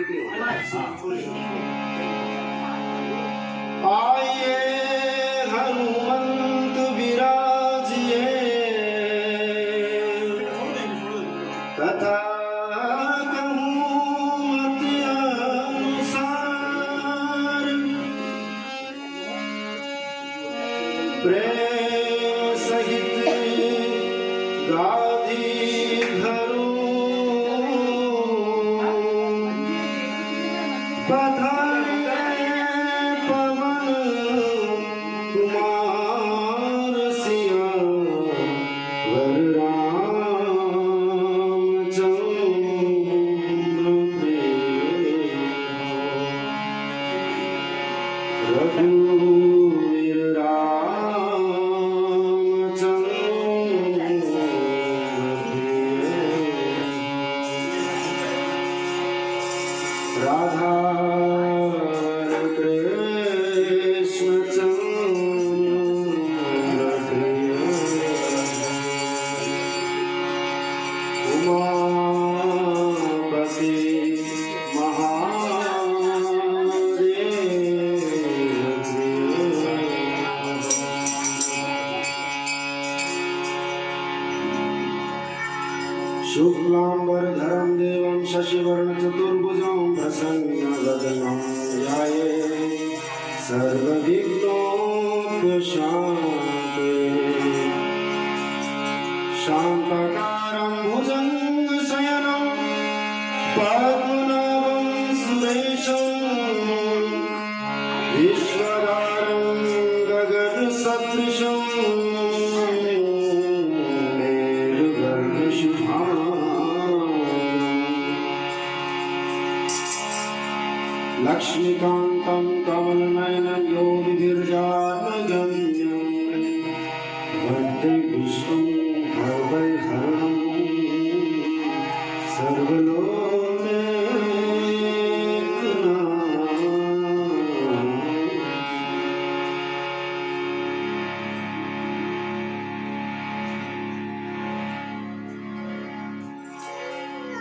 आइए हनुमंत विराजिए कथा कहूँ मति अनुसार प्रेम सहित गाधी धरू पधारे पवन कुमार सिया वर रामचंद्र प्रिय रघुवीर रामचंद्र प्रिय राधा कृष्ण चंद्र प्रिय उमापति महादेव शुक्लांबरधरं देवं शशिवर्ण चतुर्भुजं प्रसन्नवदनं ध्यायेत् सर्वविघ्नोपशान्ते शान्ताकारं भुजङ्गशयनं पद्मनाभं सुरेशं विश्वधारं गगनसदृशं लक्ष्मीकान्तं कमलनयनं योगिभिर्जातगम्यं वन्दे विष्णुं भवभयहरणं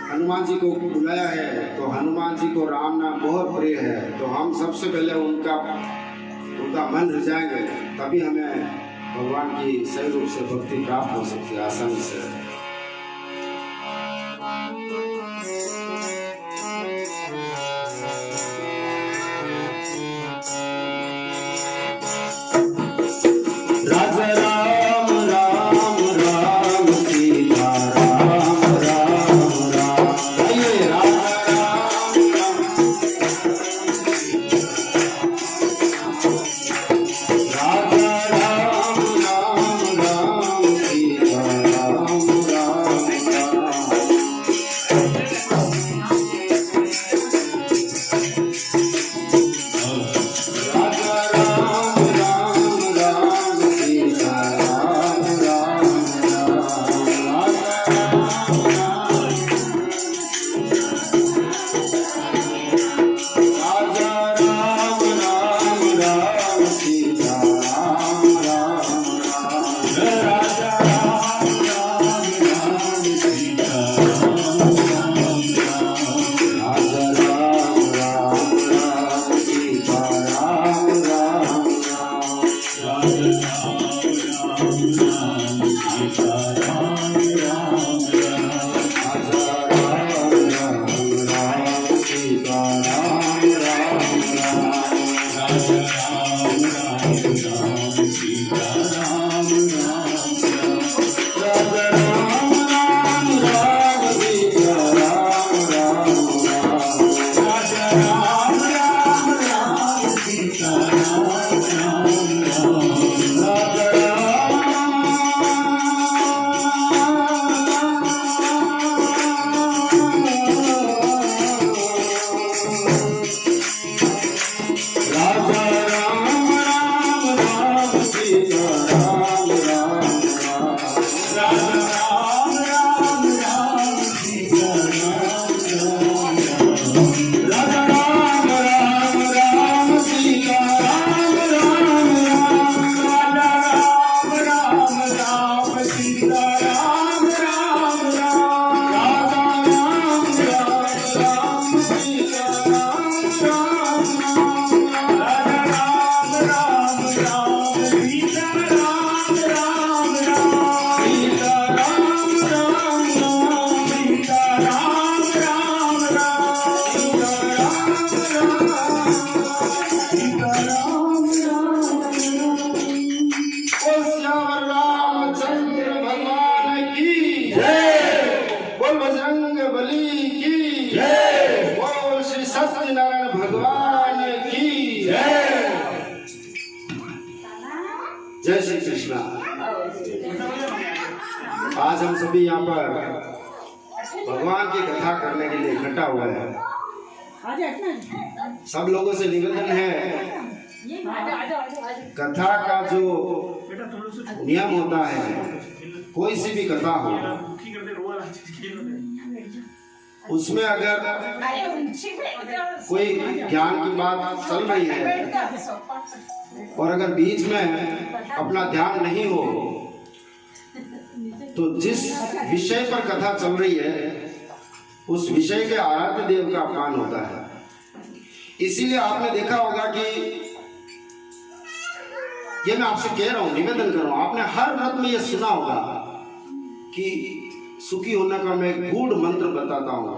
हनुमान जी को बुलाया है तो हनुमान जी को राम नाम बहुत प्रिय है, तो हम सबसे पहले उनका मन रिझाएंगे, तभी हमें भगवान की सही रूप से भक्ति प्राप्त हो सकती है आसानी से। राजा राम राम राम सीता राम राम राम, आइए राजा राम राजा राम राम राम सीता राम राम राम। राजा राम राम राम सीता राम राम राम। राजा राम राम राम सीता राम राम राम। राजा राम राम राम सीता राम राम राम। राजा राम राम राम सीता राम राम राम। राजा राम राम राम सीता राम राम राम। राजा राम राम राम सीता राम राम राम। राजा राम राम राम सीता राम राम राम। राजा राम राम राम सीता राम राम राम। राजा राम राम राम सीता राम राम राम। राजा राजा राम राम राम सीता राम राम राम। राजा राम राम राम सीता राम राम राम। राजा राम राम राम सीता राम राम राम। राजा राम राम राम सीता राम राम राम। राजा राम राम राम सीता सत्यनारायण भगवान की जय। जय श्री कृष्णा। आज हम सभी यहाँ पर भगवान की कथा करने के लिए इकट्ठा हुए हैं। सब लोगों से निवेदन है, कथा का जो नियम होता है, कोई सी भी कथा हो, उसमें अगर कोई ज्ञान की बात चल रही है और अगर बीच में अपना ध्यान नहीं हो, तो जिस विषय पर कथा चल रही है उस विषय के आराध्य देव का अपमान होता है। इसीलिए आपने देखा होगा कि ये मैं आपसे कह रहा हूं, निवेदन कर रहा हूं, आपने हर व्रत में ये सुना होगा कि सुखी होने का मैं एक गूढ़ मंत्र बताता हूँ,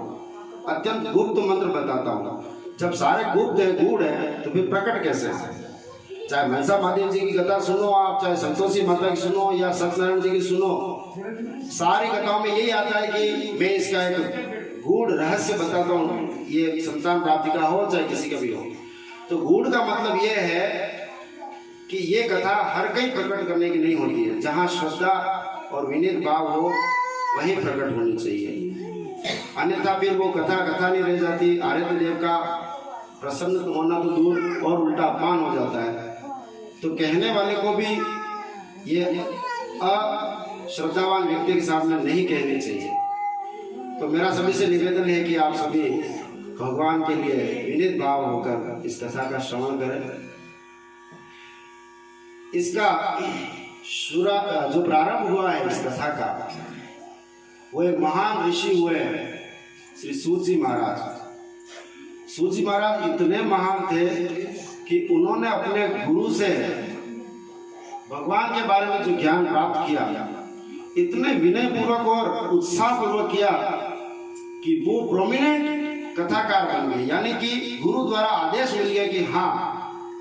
अत्यंत गुप्त मंत्र बताता हूँ। जब सारे गुप्त है, गूढ़ है, तो फिर प्रकट कैसे है? चाहे मनसा महादेव जी की कथा सुनो आप, चाहे संतोषी माता की सुनो या सत्यनारायण जी की सुनो, सारी कथाओं में यही आता है कि मैं इसका एक गूढ़ रहस्य बताता हूँ, ये संतान प्राप्ति का हो चाहे किसी का भी हो। तो गूढ़ का मतलब ये है कि ये कथा हर कहीं प्रकट करने की नहीं होती है। जहाँ श्रद्धा और विनीत भाव हो वहीं प्रकट होनी चाहिए, अन्यथा फिर वो कथा नहीं रह जाती। आराध्य देव का प्रसन्न होना तो दूर और उल्टा अपमान हो जाता है। तो कहने वाले को भी ये अश्रद्धावान व्यक्ति के सामने नहीं कहनी चाहिए। तो मेरा सभी से निवेदन है कि आप सभी भगवान के लिए विनीत भाव होकर इस कथा का श्रवण करें। इसका जो प्रारंभ हुआ है इस कथा का, वो एक महान ऋषि हुए श्री सूत जी महाराज। सूत जी महाराज इतने महान थे कि उन्होंने अपने गुरु से भगवान के बारे में जो ज्ञान प्राप्त किया, इतने विनय पूर्वक और उत्साह पूर्वक किया कि वो प्रोमिनेंट कथाकार बन गए। यानी कि गुरु द्वारा आदेश मिल गया कि हाँ,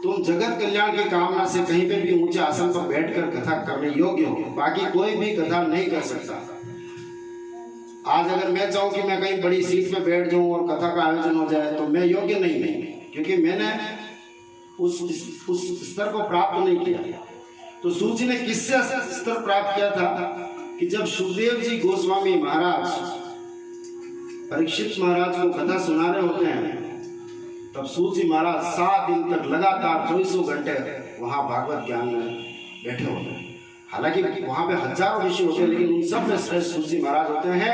तुम जगत कल्याण की कामना से कहीं पे भी ऊंचे आसन पर बैठकर कथा करने योग्य हो, बाकी कोई भी कथा नहीं कर सकता। आज अगर मैं चाहूँ कि मैं कहीं बड़ी सीट पे बैठ जाऊं और कथा का आयोजन हो जाए, तो मैं योग्य नहीं है, क्योंकि मैंने उस स्तर को प्राप्त नहीं किया। तो सूत जी ने किससे स्तर प्राप्त किया था कि जब सुखदेव जी गोस्वामी महाराज परीक्षित महाराज को कथा सुना रहे होते हैं, तब सूत जी महाराज 7 दिन तक लगातार 24 घंटे वहां भागवत ज्ञान में बैठे होते हैं। हालांकि वहां पे हजारों ऋषि होते हैं, लेकिन उन सब में श्रेष्ठ सूत जी महाराज होते हैं।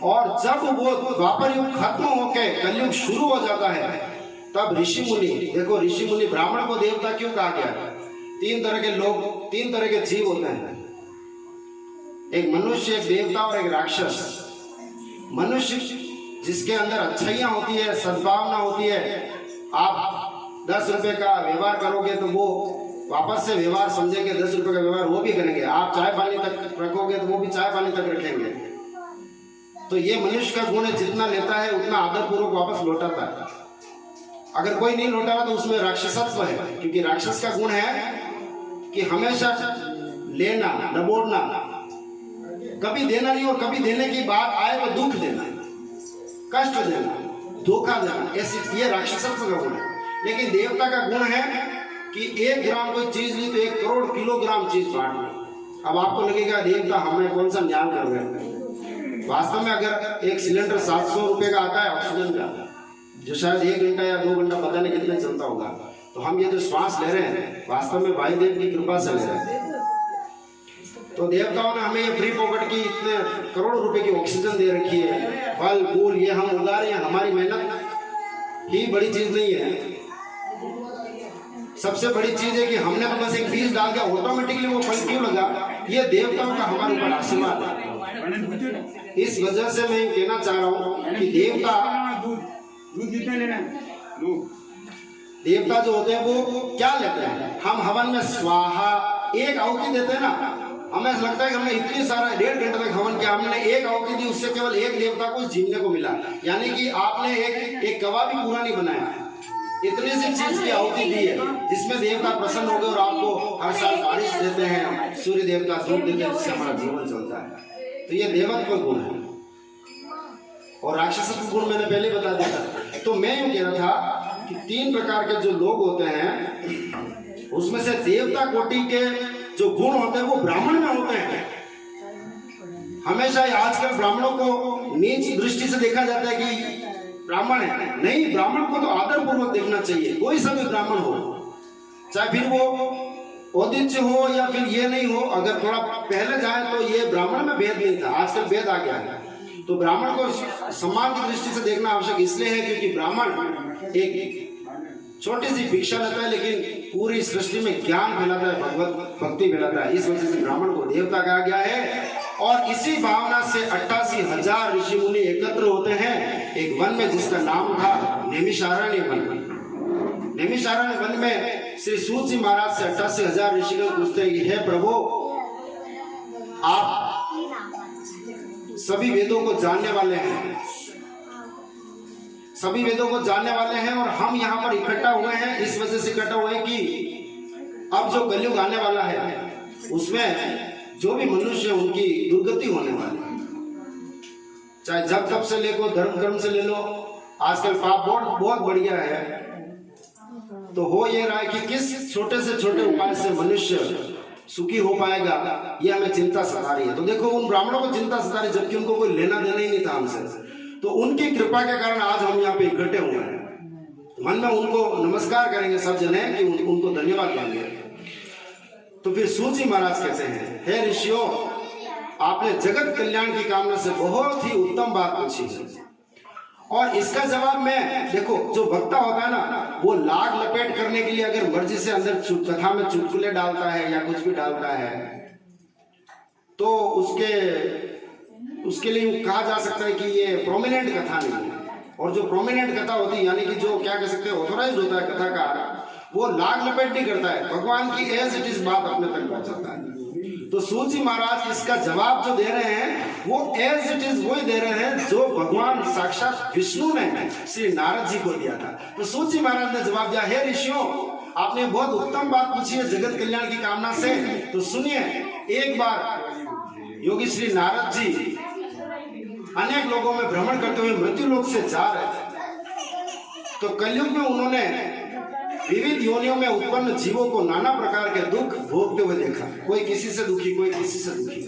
और जब वो द्वापर युग खत्म होके कलयुग शुरू हो जाता है, तब ऋषि मुनि, देखो ऋषि मुनि, ब्राह्मण को देवता क्यों कहा गया? 3 तरह के लोग, 3 तरह के जीव होते हैं, एक मनुष्य, एक देवता और एक राक्षस। मनुष्य जिसके अंदर अच्छाइयाँ होती है, सद्भावना होती है, आप 10 रुपए का व्यवहार करोगे तो वो वापस से व्यवहार समझेंगे, 10 रुपए का व्यवहार वो भी करेंगे। आप चाय पानी तक रखोगे तो वो भी चाय पानी तक रखेंगे। तो ये मनुष्य का गुण है, जितना लेता है उतना आदर पूर्वक वापस लौटाता है। अगर कोई नहीं लौटा रहा तो उसमें राक्षसत्व है, क्योंकि राक्षस का गुण है कि हमेशा लेना, दबोड़ना, कभी देना नहीं, और कभी देने की बात आए तो दुख देना, कष्ट देना, धोखा देना, ऐसी ये राक्षसत्व का गुण है। लेकिन देवता का गुण है कि 1 ग्राम कोई चीज ली तो 1 करोड़ किलोग्राम चीज बांट ली। अब आपको लगेगा देवता हमें कौन सा न्याय कर रहे हैं। वास्तव में अगर एक सिलेंडर 700 रुपए का आता है ऑक्सीजन का, जो शायद 1 घंटा या 2 घंटा पता नहीं कितना चलता होगा, तो हम ये जो श्वास ले रहे हैं वास्तव में वायुदेव की कृपा से ले रहे हैं। तो देवताओं ने हमें ये फ्री पॉकेट की इतने करोड़ों रुपए की ऑक्सीजन दे रखी है, फल फूल ये हम उगा रहे हैं, हमारी मेहनत ही बड़ी चीज नहीं है। सबसे बड़ी चीज है कि हमने तो बस एक बीज डाल दिया, ऑटोमेटिकली वो फल क्यों लगा? ये देवताओं का हमारे ऊपर आशीर्वाद है। इस वजह से मैं कहना चाह रहा हूँ कि देवता जो होते हैं वो क्या लेते हैं? हम हवन में स्वाहा एक आहुति देते हैं ना, हमें लगता है कि हमने इतनी सारा 1.5 घंटे तक हवन किया, हमने एक आहुति दी, उससे केवल एक देवता को जीने को मिला। यानी कि आपने एक कवा भी पूरा नहीं बनाया, इतनी सी चीज की आहुति दी है जिसमें देवता प्रसन्न हो गए और आपको हर साल बारिश देते हैं, सूर्य देवता धूप देते हैं, जिससे हमारा जीवन चलता है। तो ये देवत्व गुण है। और राक्षसत्व गुण मैंने पहले बता दिया था। तो मैं यूँ कह रहा था कि 3 प्रकार के जो लोग होते हैं उसमें से देवता कोटि के जो गुण होते हैं वो ब्राह्मण में होते हैं। हमेशा आजकल ब्राह्मणों को नीच दृष्टि से देखा जाता है कि ब्राह्मण है। नहीं, ब्राह्मण को तो आदर पूर्वक देखना चाहिए, कोई सा भी ब्राह्मण हो, चाहे फिर वो औदिच्य हो या फिर ये नहीं हो। अगर थोड़ा पहले जाए तो ये ब्राह्मण में भेद नहीं था, आजकल भेद आ गया है। तो ब्राह्मण को सम्मान की दृष्टि से देखना आवश्यक इसलिए है क्योंकि ब्राह्मण एक छोटी सी भिक्षा लेता है लेकिन पूरी सृष्टि में ज्ञान फैलाता है, भगवत भक्ति फैलाता है। इस वजह से ब्राह्मण को देवता कहा गया है। और इसी भावना से 88,000 ऋषि मुनि एकत्र होते हैं एक वन में जिसका नाम था नैमिषारण्य वन। नैमिषारण्य वन में श्री सूत जी महाराज से 88,000 ऋषिगण पूछते हैं कि हे प्रभु, आप सभी वेदों को जानने वाले हैं, सभी वेदों को जानने वाले हैं और हम यहाँ पर इकट्ठा हुए हैं इस वजह से इकट्ठा हुए हैं कि अब जो कलयुग आने वाला है उसमें जो भी मनुष्य उनकी दुर्गति होने वाली है। चाहे जब तब से लेको धर्म कर्म से ले लो, आजकल पाप बहुत बढ़ गया है। तो हो ये रहा है कि किस छोटे से छोटे उपाय से मनुष्य सुखी हो पाएगा, ये हमें चिंता सता रही है। तो देखो उन ब्राह्मणों को चिंता सता रही जबकि उनको कोई लेना देना ही नहीं था हमसे। तो उनकी कृपा के कारण आज हम यहाँ पे इकट्ठे हुए हैं। मन में उनको नमस्कार करेंगे सब जने कि उनको धन्यवाद देंगे। तो फिर सूत जी महाराज कहते हैं, हे ऋषियों, आपने जगत कल्याण की कामना से बहुत ही उत्तम बात पूछी है और इसका जवाब मैं, देखो जो वक्ता होता है ना वो लाग लपेट करने के लिए अगर मर्जी से अंदर कथा में चुटकुले डालता है या कुछ भी डालता है तो उसके लिए कहा जा सकता है कि ये प्रोमिनेंट कथा नहीं है। और जो प्रोमिनेंट कथा होती है यानी कि जो क्या कह सकते हैं ऑथोराइज होता है कथाकार, वो लाग लपेट नहीं करता है, भगवान की एज इट इज बात अपने तक पहुंचाता है। तो सूत जी महाराज इसका जवाब जो दे रहे हैं वो एज इट इज वही दे रहे हैं जो भगवान साक्षात विष्णु ने श्री नारद जी को दिया था। तो सूत जी महाराज ने जवाब दिया, हे ऋषियों, आपने बहुत उत्तम बात पूछी है जगत कल्याण की कामना से। तो सुनिए, एक बार योगी श्री नारद जी अनेक लोगों में भ्रमण करते हुए मृत्यु लोक से जा रहे थे। तो कलयुग में उन्होंने विविध योनियों में उत्पन्न जीवों को नाना प्रकार के दुख भोगते हुए देखा, कोई किसी से दुखी, कोई किसी से दुखी।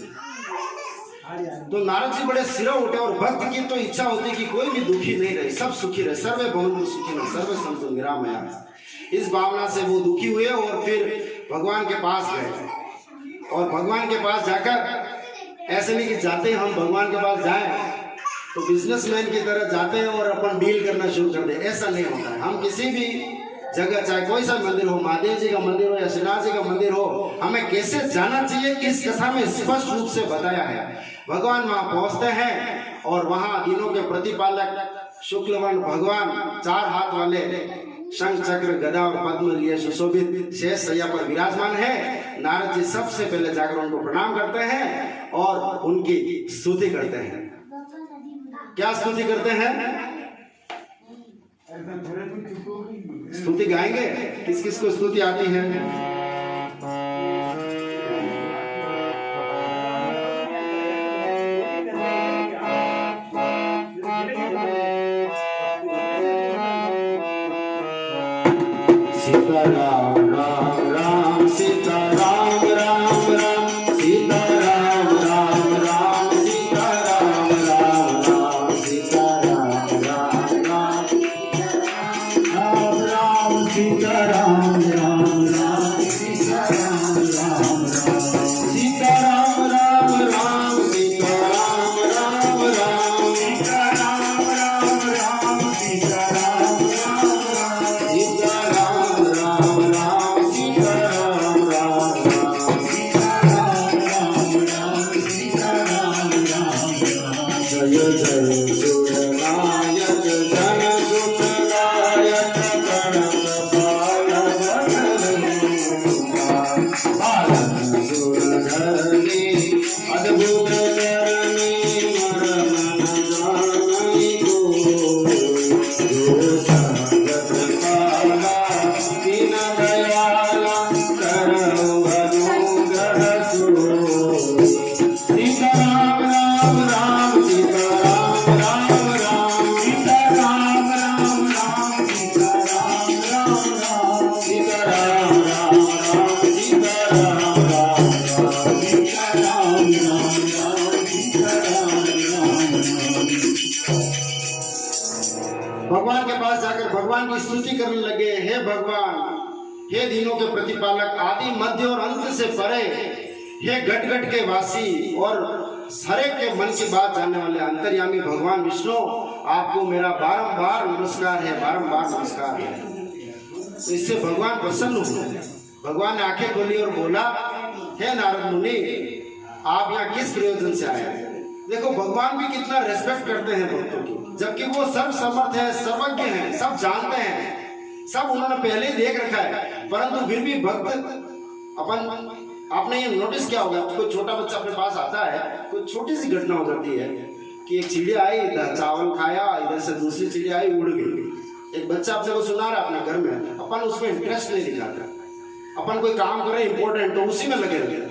तो नारद जी बड़े सिरों उठे और भक्त की तो इच्छा होती कि कोई भी दुखी नहीं रहे, सब सुखी रहे, सर्वे भवन्तु सुखिनः सर्वे सन्तु निरामयाः। इस भावना से वो दुखी हुए और फिर भगवान के पास गए। और भगवान के पास जाकर ऐसे नहीं कि जाते ही हम भगवान के पास जाएं तो बिजनेसमैन की तरह जाते हैं और अपन डील करना शुरू कर दे, ऐसा नहीं होता है। हम किसी भी जगह, चाहे कोई सा मंदिर हो, महादेव जी का मंदिर हो या श्रीनाथ जी का मंदिर हो, हमें कैसे जाना चाहिए इस कथा में स्पष्ट रूप से बताया है। भगवान वहां पहुंचते हैं और वहां दिनों के प्रतिपालक शुक्लवर्ण भगवान 4 हाथ वाले शंख चक्र गदा और पद्म लिए सुशोभित शेष सैया पर विराजमान है। नारद जी सबसे पहले जाकर उनको प्रणाम करते हैं और उनकी स्तुति करते हैं। क्या स्तुति करते हैं? स्तुति गाएंगे? किस किस को स्तुति आती है? सीता राम राम राम सीता राम राम राम सीता राम राम राम सीता राम राम राम सीता राम राम राम राम सीता राम राम राम सीता राम राम राम सीता राम राम राम सीता राम राम राम सीता राम राम राम सीता राम राम राम सीता राम राम राम पास जाकर भगवान की स्तुति करने लगे, हे भगवान, हे दीनों के प्रतिपालक, आदि मध्य और अंत से परे, हे घट घट के वासी और हरे के मन की बात जानने वाले अंतर्यामी भगवान विष्णु, आपको मेरा बारंबार नमस्कार है, बारंबार नमस्कार है। तो इससे भगवान प्रसन्न हुए। भगवान ने आंखें खोली और बोला, हे नारद मुनि, आप यहाँ किस प्रयोजन से आए? देखो भगवान भी कितना रेस्पेक्ट करते हैं भक्तों की, जबकि वो सर्व समर्थ है, सर्वज्ञ हैं, सब जानते हैं, सब उन्होंने पहले ही देख रखा है, परंतु फिर भी भक्त आपने ये नोटिस किया होगा, कोई छोटा बच्चा अपने पास आता है, कोई छोटी सी घटना हो जाती है कि एक चिड़िया आई, इधर चावल खाया, इधर से दूसरी चिड़िया आई, उड़ गई। एक बच्चा अपने को सुना रहा अपने घर में, अपन उसमें इंटरेस्ट नहीं दिखाता, अपन कोई काम कर रहे इंपॉर्टेंट तो उसी में लगे रहते।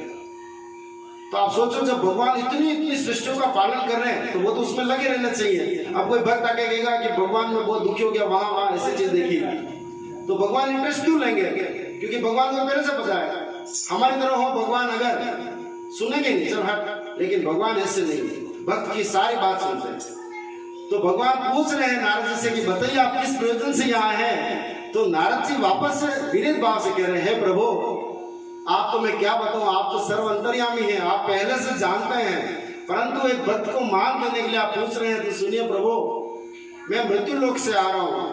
तो आप सोचो, जब भगवान इतनी सृष्टियों का पालन कर रहे हैं तो वो तो उसमें लगे रहना चाहिए। अब कोई भक्त आके कहेगा कि भगवान में बहुत दुखी हो गया, वहां ऐसी चीज देखी, तो भगवान इंटरेस्ट क्यों लेंगे? क्योंकि भगवान को पहले से पता है हमारी तरह हो भगवान, अगर सुनेंगे नहीं चल हट, लेकिन भगवान ऐसे नहीं, भक्त की सारी बात सुनते हैं। तो भगवान पूछ रहे हैं नारद जी से कि बताइए आप किस प्रयोजन से यहाँ हैं? तो नारद जी वापस से विनीत भाव से कह रहे हैं, प्रभु आप तो मैं क्या बताऊं, आप तो सर्व अंतर्यामी हैं, आप पहले से जानते हैं, परंतु एक भक्त को मान देने के लिए आप पूछ रहे हैं। तो सुनिए प्रभु, मैं मृत्यु लोक से आ रहा हूं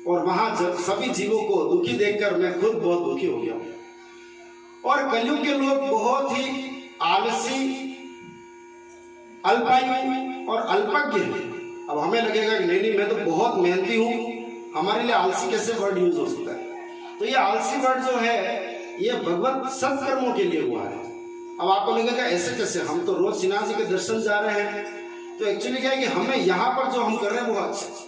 और वहां सभी जीवों को दुखी देखकर मैं खुद बहुत दुखी हो गया हूं। और कलयुग के लोग बहुत ही आलसी, अल्पायु और अल्पज्ञ हैं। अब हमें लगेगा कि नहीं मैं तो बहुत मेहनती हूं, हमारे लिए आलसी कैसे वर्ड यूज हो सकता है? तो ये आलसी वर्ड जो है ये भगवत सत्कर्मों के लिए हुआ है। अब आपको लगेगा ऐसे कैसे, हम तो रोज श्रीनाथ जी के दर्शन जा रहे हैं। तो एक्चुअली क्या है कि हमें यहाँ पर जो हम कर रहे हैं वो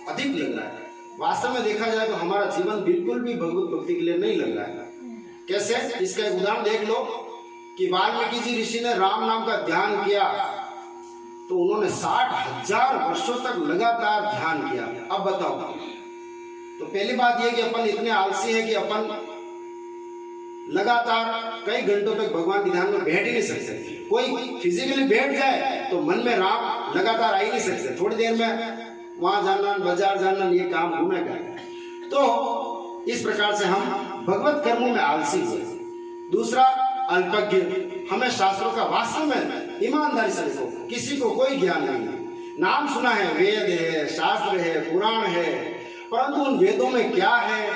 अधिक लग रहा है। वास्तव में देखा जाए तो हमारा जीवन बिल्कुल भी भगवत भक्ति के लिए नहीं लग रहा है। कैसे? इसका एक उदाहरण देख लो कि वाल्मीकि जी ऋषि ने राम नाम का ध्यान किया तो उन्होंने 60,000 वर्षों तक लगातार ध्यान किया। अब बताओ, तो पहली बात यह कि अपन इतने आलसी हैं कि अपन लगातार कई घंटों तक भगवान के ध्यान में बैठ ही नहीं सकते। कोई फिजिकली बैठ जाए तो मन में राम लगातार आ ही नहीं सकते, थोड़ी देर में वहां जाना, बाजार जाना, ये काम घूमेगा। तो इस प्रकार से हम भगवत कर्मों में आलसी हुए। दूसरा, अल्पज्ञ, हमें शास्त्रों का वास्तव में ईमानदारी से देखो, किसी को कोई ज्ञान नहीं है। नाम सुना है, वेद है, शास्त्र है, पुराण है, परंतु उन वेदों में क्या है,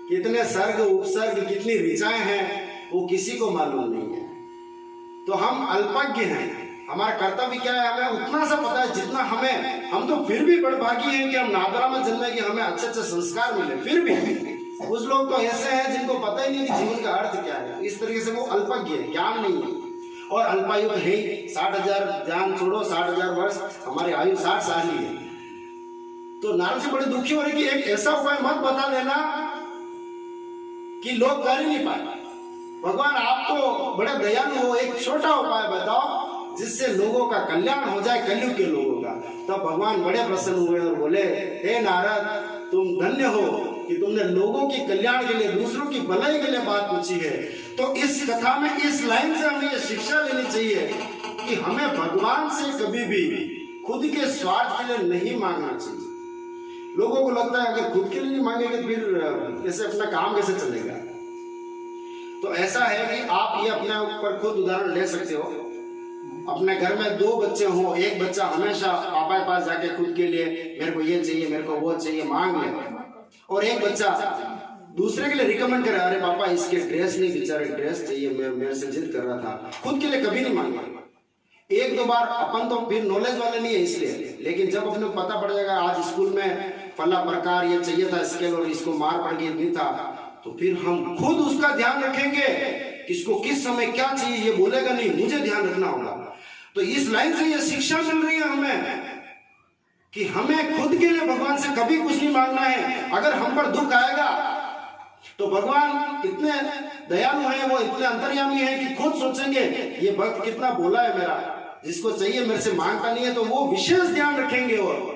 कितने सर्ग उपसर्ग, कितनी ऋचाएं हैं, वो किसी को मालूम नहीं है। तो हम अल्पज्ञ हैं। हमारा कर्तव्य क्या है? हमें उतना सा पता है जितना हमें, हम तो फिर भी बड़भागी हैं कि हम नादरा में जन्मे, कि हमें अच्छे अच्छे संस्कार मिले। फिर भी कुछ लोग तो ऐसे हैं जिनको पता ही नहीं कि जीवन का अर्थ क्या है। इस तरीके से वो अल्पज्ञ है, ज्ञान नहीं है। और अल्पायु है 60,000, ध्यान छोड़ो 60,000 वर्ष, हमारी आयु 60 साल ही है। तो नारद जी बड़े दुखी हो रहे कि एक ऐसा उपाय मत बता देना कि लोग कर ही नहीं पाए। भगवान आप तो बड़े दयालु हो, एक छोटा उपाय बताओ जिससे लोगों का कल्याण हो जाए, कलयुग के लोगों का। तब भगवान बड़े प्रसन्न हुए और बोले, हे नारद, तुम धन्य हो कि तुमने लोगों की कल्याण के लिए, दूसरों की भलाई के लिए बात पूछी है। तो इस कथा में, इस लाइन से हमें ये शिक्षा लेनी चाहिए कि हमें भगवान से कभी भी खुद के स्वार्थ के लिए नहीं मांगना चाहिए। लोगों को लगता है अगर खुद के लिए नहीं मांगेंगे तो फिर कैसे अपना काम कैसे चलेगा। तो ऐसा है कि आप ये अपने ऊपर खुद उदाहरण ले सकते हो। अपने घर में 2 बच्चे हों, एक बच्चा हमेशा पापा के पास जाके खुद के लिए मेरे को ये चाहिए, मेरे को वो चाहिए मांग ले, और एक बच्चा दूसरे के लिए रिकमेंड करे, अरे पापा इसके ड्रेस नहीं, बेचारे ड्रेस चाहिए, मेरे से जिद कर रहा था। खुद के लिए कभी नहीं मांगा। 1-2 बार अपन तो फिर नॉलेज वाले नहीं है इसलिए, लेकिन जब अपने पता पड़ जाएगा आज स्कूल में फला प्रकार ये चाहिए था स्केल और इसको मार पड़ गई इतनी था, तो फिर हम खुद उसका ध्यान रखेंगे, किसको किस समय क्या चाहिए ये बोलेगा नहीं, मुझे ध्यान रखना होगा। तो इस लाइन से ये शिक्षा मिल रही है हमें कि हमें खुद के लिए भगवान से कभी कुछ नहीं मांगना है। अगर हम पर दुख आएगा तो भगवान इतने दयालु हैं, वो इतने अंतर्यामी हैं कि खुद सोचेंगे ये भक्त कितना बोला है मेरा, जिसको चाहिए मेरे से मांगता नहीं है, तो वो विशेष ध्यान रखेंगे। और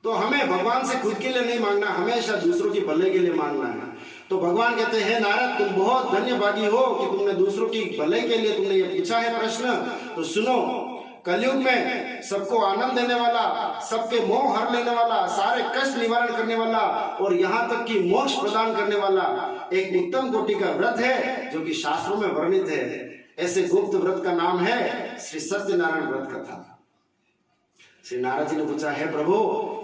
तो हमें भगवान से खुद के लिए नहीं मांगना, हमेशा दूसरों की भले के लिए मांगना है। तो भगवान कहते हैं, नारद तुम बहुत धन्यभागी हो कि तुमने दूसरों की भले के लिए तुमने ये पूछा है प्रश्न। तो सुनो, कलयुग में सबको आनंद देने वाला, सबके मोह हर लेने वाला, सारे कष्ट निवारण करने वाला और यहाँ तक कि मोक्ष प्रदान करने वाला एक उत्तम कोटि का व्रत है जो कि शास्त्रों में वर्णित है। ऐसे गुप्त व्रत का नाम है श्री सत्यनारायण व्रत कथा। श्री नारद जी ने पूछा, है प्रभु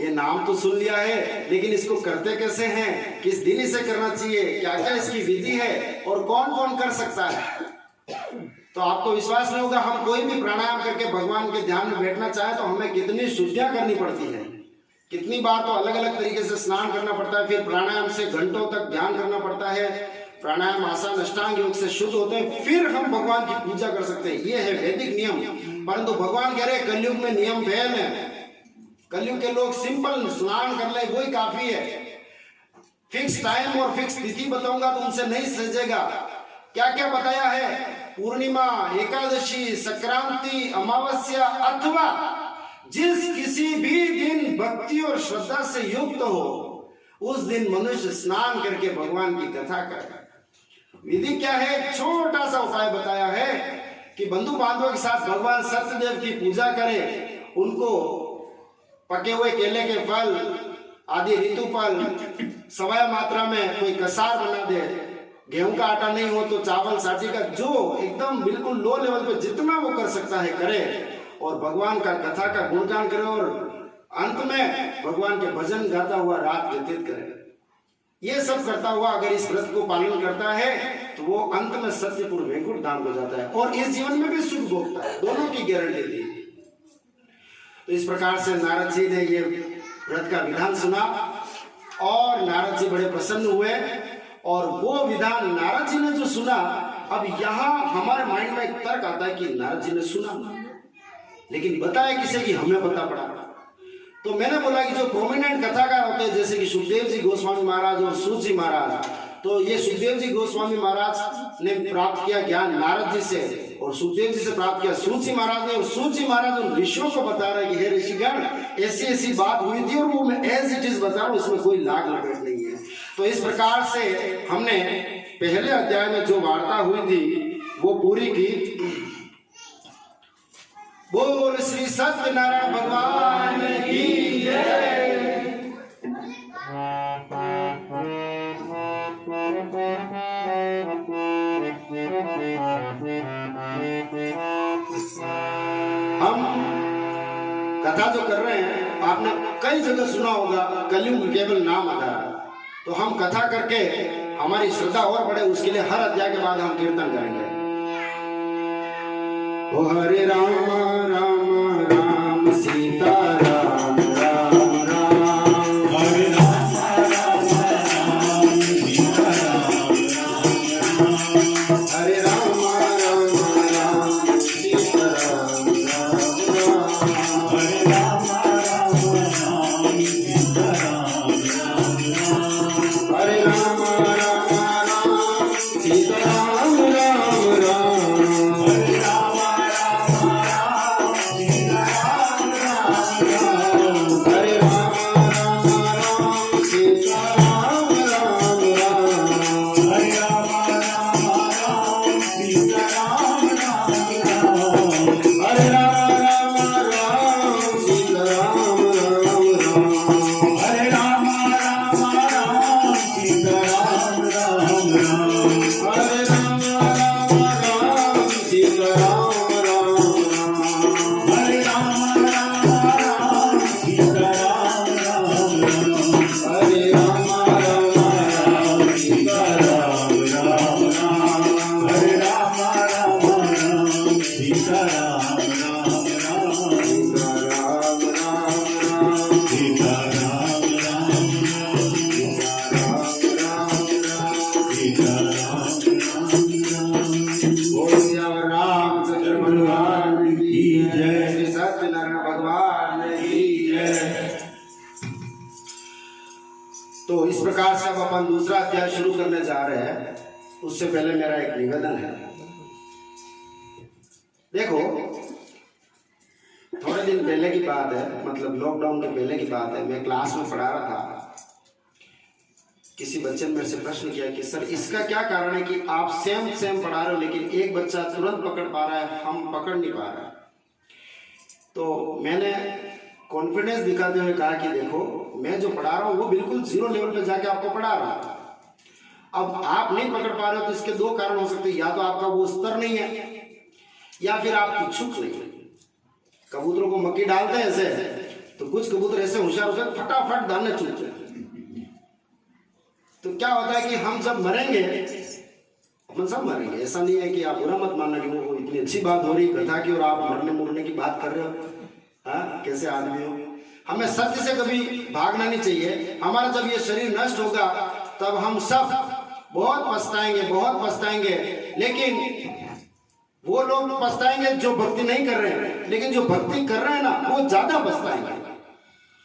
ये नाम तो सुन लिया है लेकिन इसको करते कैसे हैं, किस दिन इसे करना चाहिए, क्या क्या इसकी विधि है और कौन कौन कर सकता है। तो आपको विश्वास नहीं होगा, हम कोई भी प्राणायाम करके भगवान के ध्यान में बैठना चाहे तो हमें कितनी शुद्धियां करनी पड़ती है, कितनी बार तो अलग अलग तरीके से स्नान करना पड़ता है, फिर प्राणायाम से घंटों तक ध्यान करना पड़ता है। प्राणायाम आसन अष्टांग योग से शुद्ध होते हैं, फिर हम भगवान की पूजा कर सकते हैं। ये है वैदिक नियम। परंतु भगवान कह रहे हैं कलयुग में नियम फेल है, कलयुग के लोग सिंपल स्नान कर ले वही काफी है, फिक्स टाइम और फिक्स तिथि बताऊंगा तो उनसे नहीं सजेगा। क्या क्या बताया है, पूर्णिमा, एकादशी, संक्रांति, अमावस्या अथवा जिस किसी भी दिन भक्ति और श्रद्धा से युक्त हो उस दिन मनुष्य स्नान करके भगवान की कथा करे। विधि क्या है, छोटा सा उपाय बताया है कि बंधु बांधवों के साथ भगवान सत्यदेव की पूजा करें, उनको पके हुए केले के फल आदि ऋतु फल सवय मात्रा में कोई कसार बना दे, गेहूं का आटा नहीं हो तो चावल साठी का, जो एकदम बिल्कुल लो लेवल पे जितना वो कर सकता है करे और भगवान का कथा का गुणगान करे और अंत में भगवान के भजन गाता हुआ रात व्यतीत करे। ये सब करता हुआ अगर इस व्रत को पालन करता है तो वो अंत में सत्यपुर वैकुंठ धाम हो जाता है और इस जीवन में भी सुख भोगता है, दोनों की गारंटी दी। तो इस प्रकार से नारद जी ने ये व्रत का विधान सुना और नारद जी बड़े प्रसन्न हुए और वो विधान नारद जी ने जो सुना, अब यहाँ हमारे माइंड में एक तर्क आता है कि नारद जी ने सुना लेकिन बताया किसे कि हमें पता पड़ा। तो मैंने बोला कि जो प्रोमिनेंट कथाकार होते हैं जैसे कि सुखदेव जी गोस्वामी महाराज और सूत जी महाराज, तो ये सुखदेव जी गोस्वामी महाराज ने प्राप्त किया ज्ञान नारद जी से और सुखदेव जी से प्राप्त किया सूत जी महाराज ने, और सूत जी महाराज उन ऋषियों को बता रहे कि हे ऋषिगण ऐसी ऐसी बात हुई थी और वो मैं एज इट इज बता रहा हूँ, उसमें कोई लाग लपेट नहीं है। तो इस प्रकार से हमने पहले अध्याय में जो वार्ता हुई थी वो पूरी की। बोल श्री सत्यनारायण भगवान की जय। हम कथा जो कर रहे हैं आपने कई जगह सुना होगा कलयुग केवल नाम आधार, तो हम कथा करके हमारी श्रद्धा और बढ़े उसके लिए हर अध्याय के बाद हम कीर्तन करेंगे। ओ हरे राम राम राम सीता राम राम राम, हरे राम राम राम सीता राम राम, हरे राम राम राम सीता राम राम, हरे राम राम राम सीता राम राम, हरे राम राम राम सीता राम राम, हरे राम तो इस प्रकार से अब अपन दूसरा अध्याय शुरू करने जा रहे हैं। उससे पहले मेरा एक निवेदन है। देखो थोड़े दिन पहले की बात है, मतलब लॉकडाउन के पहले की बात है, मैं क्लास में पढ़ा रहा था। किसी बच्चे ने मेरे से प्रश्न किया कि सर इसका क्या कारण है कि आप सेम पढ़ा रहे हो लेकिन एक बच्चा तुरंत पकड़ पा रहा है, हम पकड़ नहीं पा रहे। तो मैंने कॉन्फिडेंस दिखाते हुए कहा कि देखो, मैं जो पढ़ा रहा हूँ वो बिल्कुल 0 लेवल पे जाके आपको पढ़ा रहा हूँ। अब आप नहीं पकड़ पा रहे हो तो इसके 2 कारण हो सकते हैं, या तो आपका वो स्तर नहीं है या फिर आप इच्छुक नहीं है। कबूतरों को मक्की डालते हैं ऐसे, तो कुछ कबूतर ऐसे होशियार होते हैं फटाफट दाने चुनते हैं। तो क्या होता है कि हम जब मरेंगे, हम सब मरेंगे। ऐसा नहीं है कि आप बुरा मत मानना कि वो इतनी अच्छी बात हो रही कथा की और आप मरने मुरने की बात कर रहे हो। हाँ, कैसे आदमी हो। हमें सत्य से कभी भागना नहीं चाहिए। हमारा जब ये शरीर नष्ट होगा तब हम सब बहुत पछताएंगे, बहुत पछताएंगे। लेकिन वो लोग पछताएंगे जो भक्ति नहीं कर रहे हैं, लेकिन जो भक्ति कर रहे हैं ना वो ज्यादा पछताएंगे।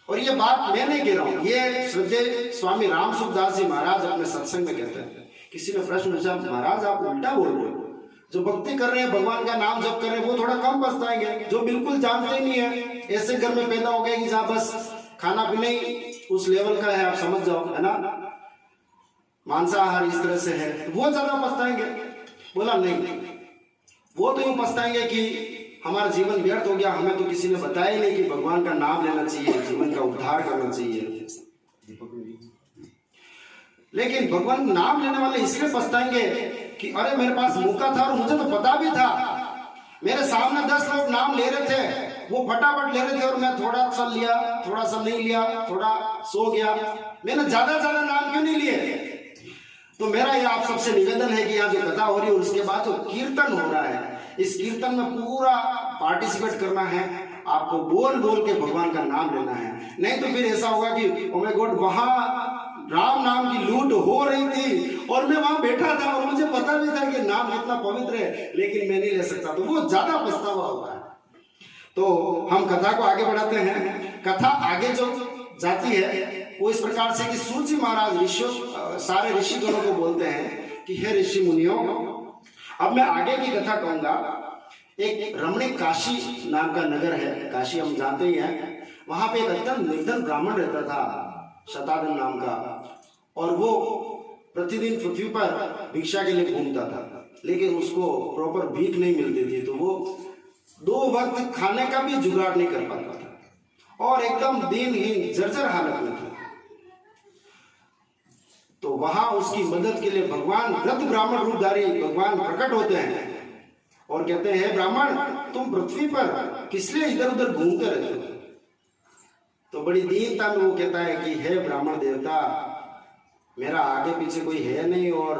और ये बात मैं नहीं कह रहा हूं, ये श्रद्धेय स्वामी राम सुखदास जी महाराज अपने सत्संग में कहते हैं। किसी ने प्रश्न पूछा, महाराज आप उल्टा बोल रहे हो, जो भक्ति कर रहे हैं, भगवान का नाम जप कर रहे हैं, वो थोड़ा कम पछताएंगे। जो बिल्कुल जानते ही नहीं है, ऐसे घर में पैदा हो गए कि जहाँ बस खाना पीना ही उस लेवल का है, आप समझ जाओ, है ना, मांसाहार इस तरह से है, वो ज्यादा पछताएंगे। बोला नहीं, वो तो यूं पछताएंगे कि हमारा जीवन व्यर्थ हो गया, हमें तो किसी ने बताया नहीं कि भगवान का नाम लेना चाहिए, जीवन का उद्धार करना चाहिए। लेकिन भगवान नाम लेने वाले इसलिए पछताएंगे कि अरे मेरे पास मौका था और मुझे तो पता भी था, मेरे सामने 10 लोग नाम ले रहे थे, वो फटाफट ले रहे थे और मैं थोड़ा सा लिया, थोड़ा सा नहीं लिया, थोड़ा सो गया, मैंने ज्यादा नाम क्यों नहीं लिए। तो मेरा ये आप सबसे निवेदन है कि यहाँ जो कथा हो रही है और उसके बाद जो कीर्तन हो रहा है, इस कीर्तन में पूरा पार्टिसिपेट करना है, आपको बोल बोल के भगवान का नाम लेना है। नहीं तो फिर ऐसा होगा कि ओ माय गॉड, वहां राम नाम की लूट हो रही थी और मैं वहां बैठा था और मुझे पता भी था कि नाम कितना पवित्र है, लेकिन मैं नहीं ले सकता, तो वो ज्यादा पछतावा होता है। तो हम कथा को आगे बढ़ाते हैं। कथा आगे जो जाती है वो इस प्रकार से कि सूत जी महाराज ऋषियों, सारे ऋषि दोनों को बोलते हैं कि हे ऋषि मुनियों, अब मैं आगे की कथा कहूंगा। एक रमणीक काशी नाम का नगर है, काशी हम जानते ही हैं। वहां पे एक अत्यंत निर्धन ब्राह्मण रहता था, शताधन नाम का, और वो प्रतिदिन पृथ्वी पर भिक्षा के लिए घूमता था, लेकिन उसको प्रॉपर भीख नहीं मिलती थी, तो वो 2 वक्त खाने का भी जुगाड़ नहीं कर पाता था और एकदम दीनहीन जर्जर हालत में था। तो वहां उसकी मदद के लिए भगवान व्रत ब्राह्मण रूपधारी भगवान प्रकट होते हैं और कहते हैं, ब्राह्मण तुम पृथ्वी पर किस लिए इधर उधर घूमते रहते हो। तो बड़ी दीनता में वो कहता है कि हे ब्राह्मण देवता, मेरा आगे पीछे कोई है नहीं और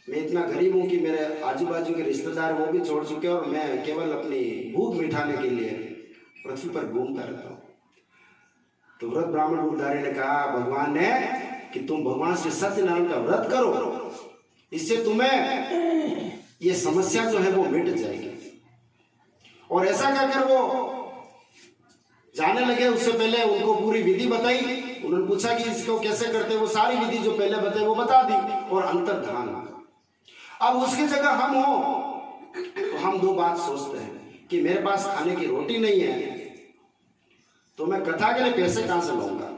मैं इतना गरीब हूं कि मेरे आजू बाजू के रिश्तेदार वो भी छोड़ चुके और मैं केवल अपनी भूख मिटाने के लिए पृथ्वी पर घूमता रहता हूं। तो व्रत ब्राह्मण रूपधारी ने कहा, भगवान ने कि तुम भगवान श्री सत्यनारायण का व्रत करो, इससे तुम्हें ये समस्या जो है वो मिट जाएगी। और ऐसा कहकर वो जाने लगे। उससे पहले उनको पूरी विधि बताई, उन्होंने पूछा कि इसको कैसे करते, वो सारी विधि जो पहले बताई वो बता दी और अंतर्धान। अब उसकी जगह हम हो तो हम 2 बात सोचते हैं कि मेरे पास खाने की रोटी नहीं है तो मैं कथा के लिए पैसे कहां से लाऊंगा।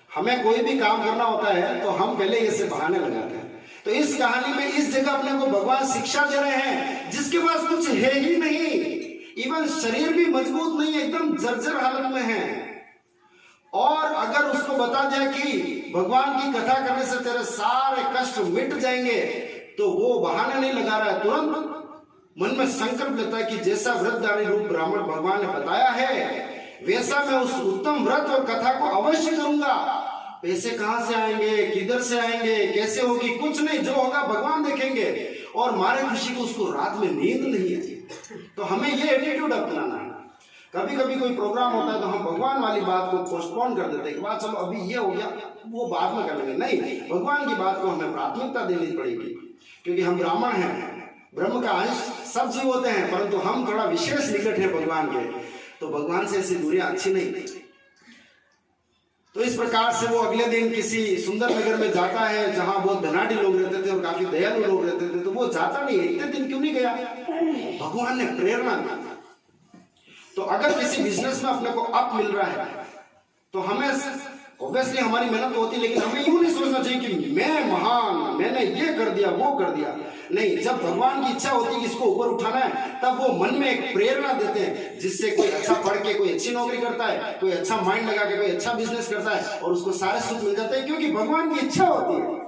हमें कोई भी काम करना होता है तो हम पहले ऐसे बहाने लगाते हैं। तो इस कहानी में इस जगह अपने को भगवान शिक्षा दे रहे हैं, जिसके पास कुछ है ही नहीं, इवन शरीर भी मजबूत नहीं है, एकदम जर्जर हालत में है, और अगर उसको बता दिया कि भगवान की कथा करने से तेरे सारे कष्ट मिट जाएंगे, तो वो बहाने नहीं लगा रहा है, तुरंत मन में संकल्प लेता है कि जैसा व्रतधारी रूप ब्राह्मण भगवान ने बताया है वैसा मैं उस उत्तम व्रत और कथा को अवश्य करूंगा। पैसे कहां से आएंगे, किधर से आएंगे, कैसे होगी, कुछ नहीं, जो होगा भगवान देखेंगे। और मारे खुशी को उसको रात में नींद नहीं है। तो हमें ये एटीट्यूड अपनाना है। कभी कभी कोई प्रोग्राम होता है तो हम भगवान वाली बात को पोस्टपोन कर देते हैं कि बात चलो अभी ये हो गया, वो बाद में कर लेंगे। नहीं, भगवान की बात को हमें प्राथमिकता देनी पड़ेगी, क्योंकि हम ब्राह्मण हैं, ब्रह्म का अंश सब जीव होते हैं, परंतु हम थोड़ा विशेष निकट है भगवान के, तो भगवान से ऐसी दूरियां अच्छी नहीं। तो इस प्रकार से वो अगले दिन किसी सुंदर नगर में जाता है जहां बहुत धनाढ़ी लोग रहते थे और काफी दयालु लोग रहते थे। तो वो जाता नहीं, इतने दिन क्यों नहीं गया, भगवान ने प्रेरणा दी। तो अगर किसी बिजनेस में अपने को अप मिल रहा है तो हमें ऑब्वियसली हमारी मेहनत होती है, लेकिन हमें यूं नहीं सोचना चाहिए कि मैं महान, मैंने ये कर दिया वो कर दिया। नहीं, जब भगवान की इच्छा होती है कि इसको ऊपर उठाना है, तब वो मन में एक प्रेरणा देते हैं, जिससे कोई अच्छा पढ़ के कोई अच्छी नौकरी करता है, कोई अच्छा माइंड लगा के कोई अच्छा बिजनेस करता है और उसको सारे सुख मिल जाते हैं, क्योंकि भगवान की इच्छा होती है।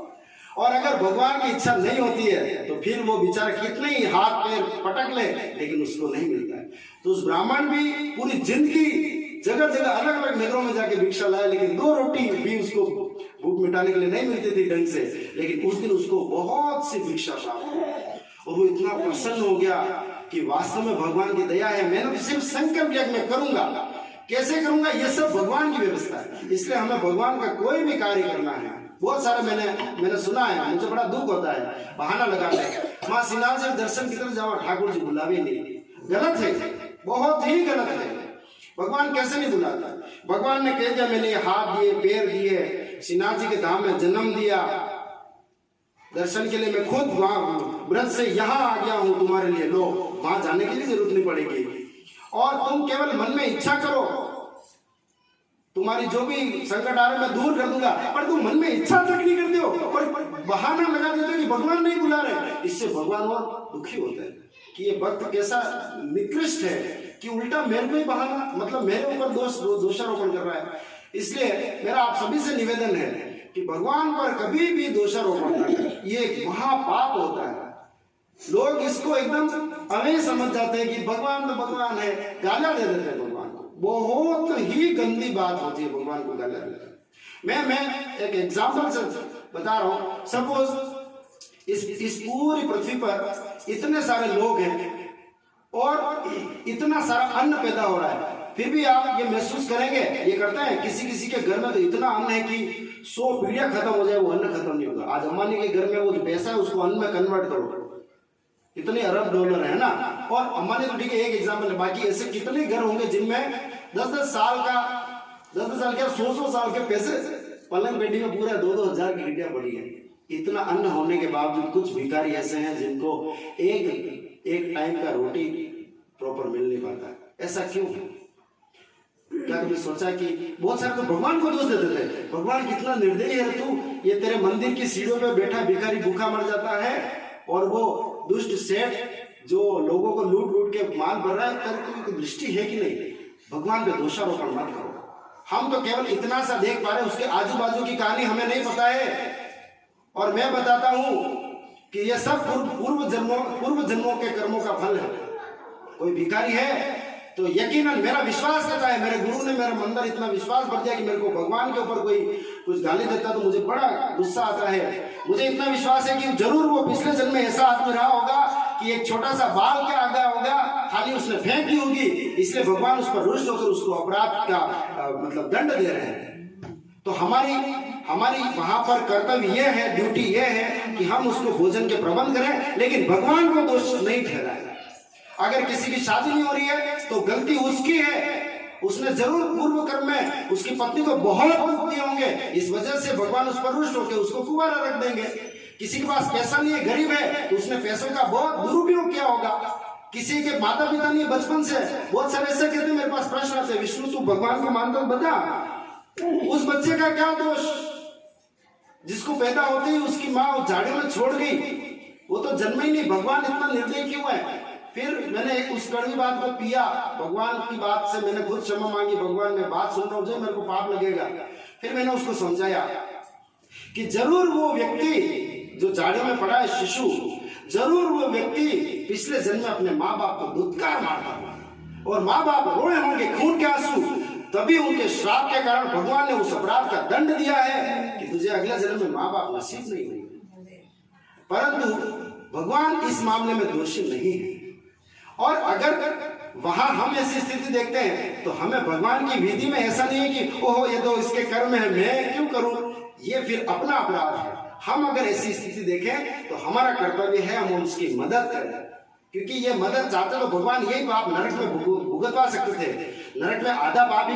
और अगर भगवान की इच्छा नहीं होती है तो फिर वो बेचारा कितने ही हाथ पैर पटक ले, लेकिन उसको नहीं मिलता है। तो उस ब्राह्मण भी पूरी जिंदगी जगह जगह अलग अलग नगरों में जाके भिक्षा लाया, लेकिन 2 रोटी भी उसको भूख मिटाने के लिए नहीं मिलती थी ढंग से। लेकिन उस दिन उसको बहुत सी भिक्षा प्राप्त और वो इतना प्रसन्न हो गया कि वास्तव में भगवान की दया है। मैंने तो सिर्फ संकल्प किया मैं करूंगा, कैसे करूंगा, ये सब भगवान की व्यवस्था है। इसलिए हमें भगवान का कोई भी कार्य करना है। बहुत सारे मैंने सुना है, मुझे बड़ा दुख होता है, बहाना लगाते हैं माँ श्रीनाथ जी दर्शन की तरफ जाओ, ठाकुर जी बुलावे नहीं। गलत है, बहुत ही गलत है। भगवान कैसे नहीं बुलाता? भगवान ने कह दिया मैंने हाथ दिए, पैर दिए, श्रीनाथ जी के धाम में जन्म दिया, दर्शन के लिए मैं खुद वहां व्रत से यहाँ आ गया हूं तुम्हारे लिए, लो वहां जाने की भी जरूरत नहीं पड़ेगी। और तुम केवल मन में इच्छा करो, तुम्हारी जो भी संकट आ रहे मैं दूर कर दूंगा, पर तुम मन में इच्छा तक नहीं करते हो और बहाना लगा देते हो कि भगवान नहीं बुला रहे। इससे भगवान और दुखी होते हैं कि ये भक्त कैसा निकृष्ट है कि उल्टा मेरे को ही बहाना, मतलब मेरे ऊपर दोषारोपण कर रहा है। इसलिए मेरा आप सभी से निवेदन है कि भगवान पर कभी भी दोषारोपण न करें, ये एक महापाप होता है। लोग इसको एकदम अवे समझ जाते हैं कि भगवान तो भगवान है, गालियां दे देते हैं भगवान को। बहुत ही गंदी बात होती है भगवान को गालियां देना। मैं एक एग्जाम्पल से बता रहा हूं। सपोज इस पूरी पृथ्वी पर इतने सारे लोग हैं और इतना सारा अन्न पैदा हो रहा है, फिर भी आप ये महसूस करेंगे, ये करते हैं किसी किसी के घर में तो इतना अन्न है कि 100 पीढ़ियां खत्म हो जाए वो अन्न खत्म नहीं होगा। आज अंबानी के घर में वो जो पैसा है उसको अन्न में कन्वर्ट करो, इतने अरब डॉलर है ना। और अंबानी तो ठीक है, एक एग्जाम्पल है, बाकी ऐसे कितने घर होंगे जिनमें 10-10 साल क्या 100 साल के पैसे पलंग पेटी में पूरा 2-2 हजार की हड्डियां पड़ी है। इतना अन्न होने के बावजूद कुछ भिखारी ऐसे हैं जिनको एक टाइम का रोटी प्रॉपर मिल नहीं पाता। ऐसा क्यों? क्या कभी सोचा कि बहुत सारे तो भगवान को दोष देते थे, भगवान कितना निर्दयी है तू, ये तेरे मंदिर की सीढ़ियों पे बैठा भिखारी भूखा मर जाता है और वो दुष्ट सेठ जो लोगों को लूट लूट के माल भर रहा है, तेरे को दृष्टि है कि नहीं? भगवान पे दोषारोपण मत करो। हम तो केवल इतना सा देख पा रहे हैं, उसके आजू बाजू की कहानी हमें नहीं पता है। और मैं बताता हूं कि ये सब पूर्व जन्मों के कर्मों का फल है। कोई भिखारी है तो यकीनन मेरा विश्वास करता है, मेरे गुरु ने मेरे अंदर इतना विश्वास भर दिया कि मेरे को भगवान के ऊपर कोई कुछ गाली देता तो मुझे बड़ा गुस्सा आता है। मुझे इतना विश्वास है कि जरूर वो पिछले जन्म में ऐसा आदमी रहा होगा कि एक छोटा सा बाल क्या आ गया होगा, खाली उसने फेंक दी होगी, इसलिए भगवान उस पर रुष्ट होकर उसको अपराध का मतलब दंड दे रहे हैं। तो हमारी वहां पर कर्तव्य यह है, ड्यूटी यह है कि हम उसको भोजन के प्रबंध करें, लेकिन भगवान को दोष नहीं ठहराए। अगर किसी की शादी नहीं हो रही है तो गलती उसकी है, उसने जरूर पूर्व कर्म में उसकी पत्नी को बहुत दुख दिए होंगे, इस वजह से भगवान उस पर रुष्ट होकर उसको कुंवारा रख देंगे। किसी के पास पैसा नहीं है, गरीब है, तो उसने पैसों का बहुत दुरुपयोग किया होगा। किसी के माता पिता नहीं, बचपन से बहुत सारे ऐसे कहते हैं, मेरे पास प्रश्न आते हैं, विष्णु तू भगवान को मानता बता, उस बच्चे का क्या दोष जिसको पैदा होते ही उसकी माँ झाड़ी में छोड़ गई, वो तो जन्म ही नहीं। भगवान इतना निर्दयी क्यों है? फिर मैंने उस कड़वी बात को पिया, भगवान की बात से मैंने खुद क्षमा मांगी, भगवान मैं बात सुन रहा हूं जो मेरे को पाप लगेगा। फिर मैंने उसको समझाया कि जरूर वो व्यक्ति जो झाड़ियों में पड़ा है शिशु, जरूर वो व्यक्ति पिछले जन्म में अपने माँ बाप को धुतकार मारता और माँ बाप रोए होंगे खून के आंसू, तभी उनके श्राप के कारण भगवान ने उस अपराध का दंड दिया है कि तुझे अगले जन्म में माँ बाप नसीब नहीं होंगे। परंतु भगवान इस मामले में दोषी नहीं है। और अगर वहां हम ऐसी स्थिति देखते हैं तो हमें भगवान की विधि में ऐसा नहीं है कि ओहो ये तो इसके कर्म है, मैं क्यों करूं, ये फिर अपना अपराध है। हम अगर ऐसी स्थिति देखें तो हमारा कर्तव्य है हम उसकी मदद करें, क्योंकि ये मदद चाहते तो भगवान यही पाप नरक में भुगतवा सकते थे। नरक में आधा पाप ही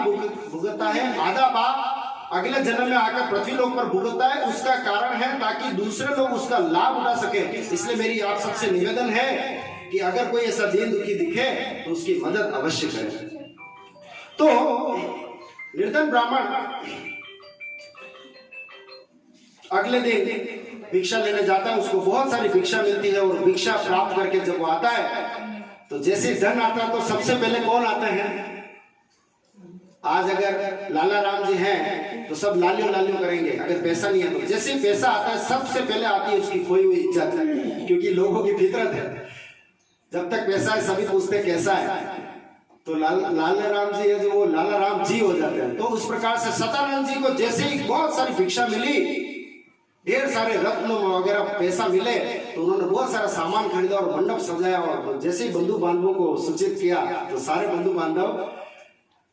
भुगतता है, आधा पाप अगले जन्म में आकर पृथ्वी लोक पर भुगतता है। उसका कारण है ताकि दूसरे लोग उसका लाभ उठा सके। इसलिए मेरी आप सबसे निवेदन है कि अगर कोई ऐसा दीन दुखी दिखे तो उसकी मदद अवश्य करें। तो निर्धन ब्राह्मण अगले दिन भिक्षा लेने जाता है, उसको बहुत सारी भिक्षा मिलती है और भिक्षा प्राप्त करके जब वो आता है तो जैसे धन आता है तो सबसे पहले कौन आते हैं? आज अगर लाला राम जी हैं तो सब लालियो लालियो करेंगे, अगर पैसा नहीं है तो जैसे पैसा आता है सबसे पहले आती है उसकी खोई हुई इज्जत, क्योंकि लोगों की फितरत है, जब तक पैसा है सभी पूछते कैसा है, तो लाला राम जी है जो वो लाला राम जी हो जाते हैं। तो उस प्रकार से सतानंद जी को जैसे ही बहुत सारी भिक्षा मिली, ढेर सारे रत्न वगैरह पैसा मिले, तो उन्होंने बहुत सारा सामान खरीदा और मंडप सजाया, और जैसे ही बंधु बांधवों को सूचित किया तो सारे बंधु बांधव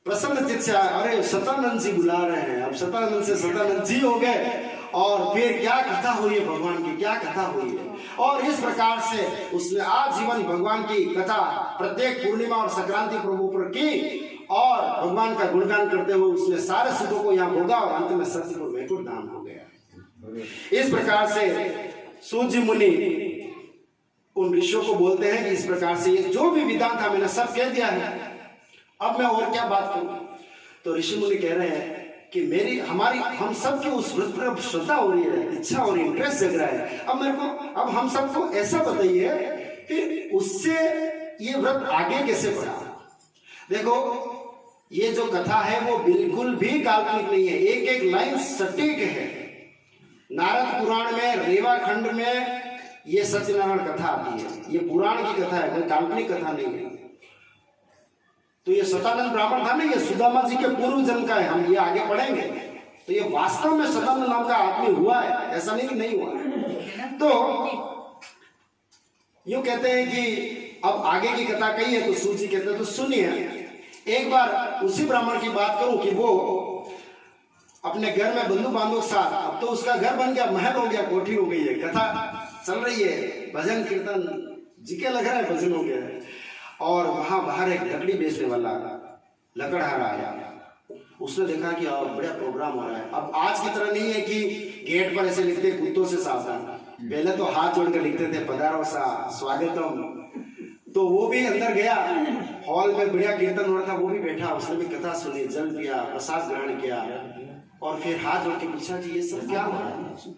प्रसन्न चित्त से, अरे सतानंद जी बुला रहे हैं, अब सतानंद से सतानंद जी हो गए। और फिर क्या कथा हुई है भगवान की, क्या कथा हुई है, और इस प्रकार से उसने आजीवन भगवान की कथा प्रत्येक पूर्णिमा और संक्रांति प्रभु पर की, और भगवान का गुणगान करते हुए उसने सारे सुखों को यहाँ भोगा और अंत में सत्यपुर वैकुंठ धाम हो गया। इस प्रकार से सूर्य मुनि उन ऋषियों को बोलते हैं कि इस प्रकार से ये जो भी विधान था मैंने सब कह दिया है, अब मैं और क्या बात करूं। तो ऋषि मुनि कह रहे हैं कि हम सब की उस व्रत पर श्रद्धा हो रही है, इच्छा और इंटरेस्ट जग रहा है, अब हम सबको ऐसा बताइए कि उससे ये व्रत आगे कैसे बढ़ा। देखो ये जो कथा है वो बिल्कुल भी काल्पनिक नहीं है, एक एक लाइन सटीक है। नारद पुराण में रेवा खंड में ये सत्यनारायण कथा आती है, ये पुराण की कथा है, कोई काल्पनिक कथा नहीं है। तो ये सतानंद ब्राह्मण था ना, ये सुदामा जी के पूर्व जन्म का है, हम ये आगे पढ़ेंगे। तो ये वास्तव में सतानंद नाम का आदमी हुआ है, ऐसा नहीं कि नहीं हुआ। तो यूं कहते हैं कि अब आगे की कथा कही है, तो सूजी कहते हैं तो सुनिए। एक बार उसी ब्राह्मण की बात करूं कि वो अपने घर में बंधु बांधव के साथ, अब तो उसका घर बन गया, महल हो गया, कोठी हो गई है, कथा चल रही है, भजन कीर्तन जिके लग रहा है भजन हो गया है। और वहां बाहर एक लकड़ी बेचने वाला लकड़हारा आया, उसने देखा कि बड़ा प्रोग्राम हो रहा है। अब आज की तरह नहीं है कि गेट पर ऐसे लिखते कुत्तों से सावधान, पहले तो हाथ जोड़कर लिखते थे पधारो सा स्वागतम। तो वो भी अंदर गया, हॉल में बढ़िया कीर्तन हो रहा था, वो भी बैठा, उसने भी कथा सुनी, जल पिया, प्रसाद ग्रहण किया, और फिर हाथ जोड़ के पूछा कि ये सब क्या हो रहा है।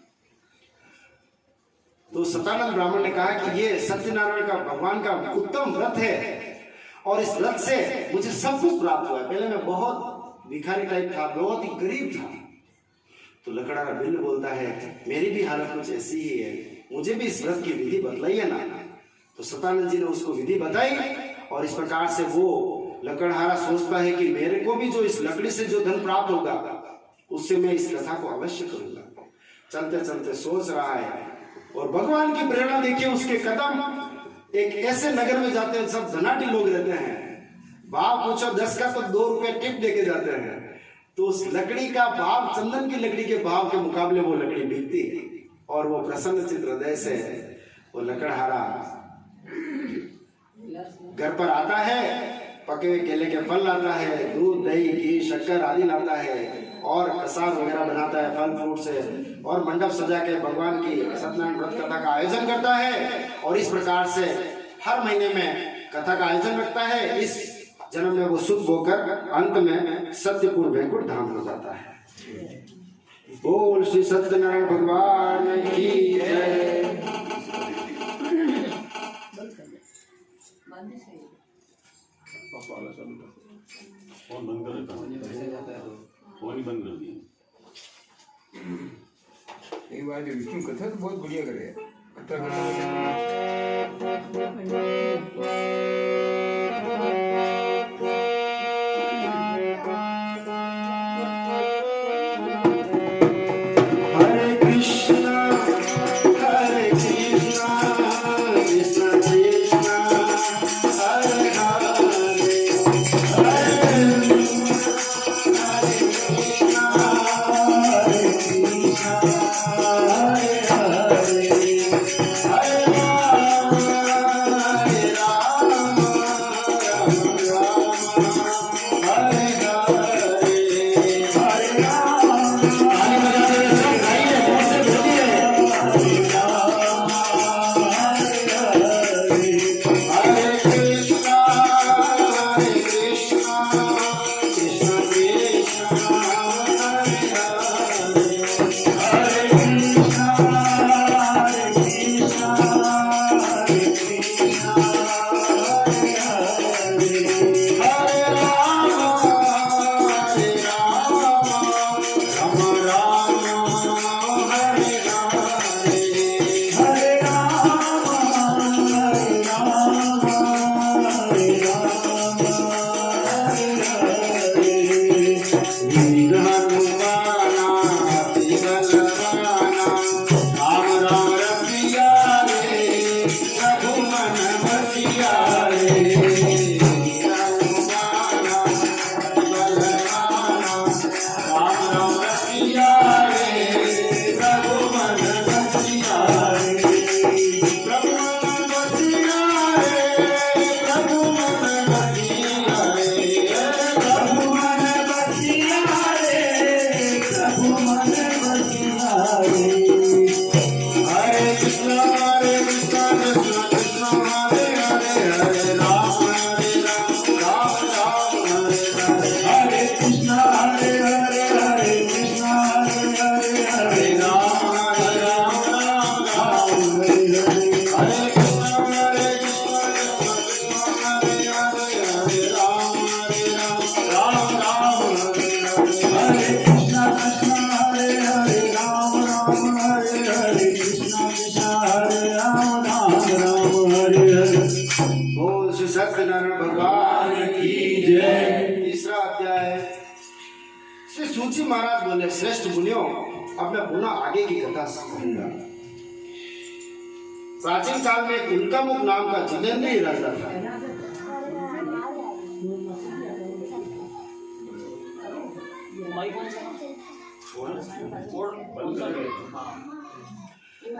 तो सतानंद ब्राह्मण ने कहा कि ये सत्यनारायण का भगवान का उत्तम व्रत है, और इस व्रत से मुझे सब कुछ प्राप्त हुआ है। पहले मैं बहुत भिखारी टाइप था, बहुत ही गरीब था। तो लकड़हारा भिन्न बोलता है मेरी भी हालत कुछ ऐसी ही है, मुझे भी इस व्रत की विधि बतलाइए ना। तो सतानंद जी ने उसको विधि बताई, और इस प्रकार से वो लकड़हारा सोचता है कि मेरे को भी जो इस लकड़ी से जो धन प्राप्त होगा उससे मैं इस कथा को अवश्य करूंगा। चलते चलते सोच रहा है, और भगवान की प्रेरणा देखिए, उसके कदम एक ऐसे नगर में जाते हैं, सब धनाढ़ी लोग रहते हैं, भाव पूछो 10 का तो 2 रुपए टिप देके जाते हैं। तो उस लकड़ी का भाव, चंदन की लकड़ी के भाव के मुकाबले वो लकड़ी बिकती है, और वो प्रसन्न चित्त हृदय से वो लकड़हारा घर पर आता है, पके हुए केले के फल लाता है, दूध दही घी शक्कर आदि लाता है, और प्रसाद वगैरह बनाता है फल फ्रूट से, और मंडप सजा के भगवान की सत्यनारायण व्रत कथा का आयोजन करता है। और इस प्रकार से हर महीने में कथा का आयोजन रखता है। इस जन्म में वो सुख होकर अंत में सत्यपुर वैकुंठ धाम हो जाता है। बोल श्री सत्यनारायण भगवान की जय। फोन बंद कर देता हूँ, फोन ही बंद कर दिया। एक बार विष्णु कथा तो बहुत बढ़िया करे कथा हरे कृष्णा कृष्णा कृष्ण कृष्णा हरे हरे हरे कृष्णा हरे कृष्णा हरे हरे हरे राम श्रेष्ठ मुनियों, अब मैं पुनः आगे की कथा कहूंगा। प्राचीन काल में एक उल्कामुख नाम का जितेंद्रीय राजा था।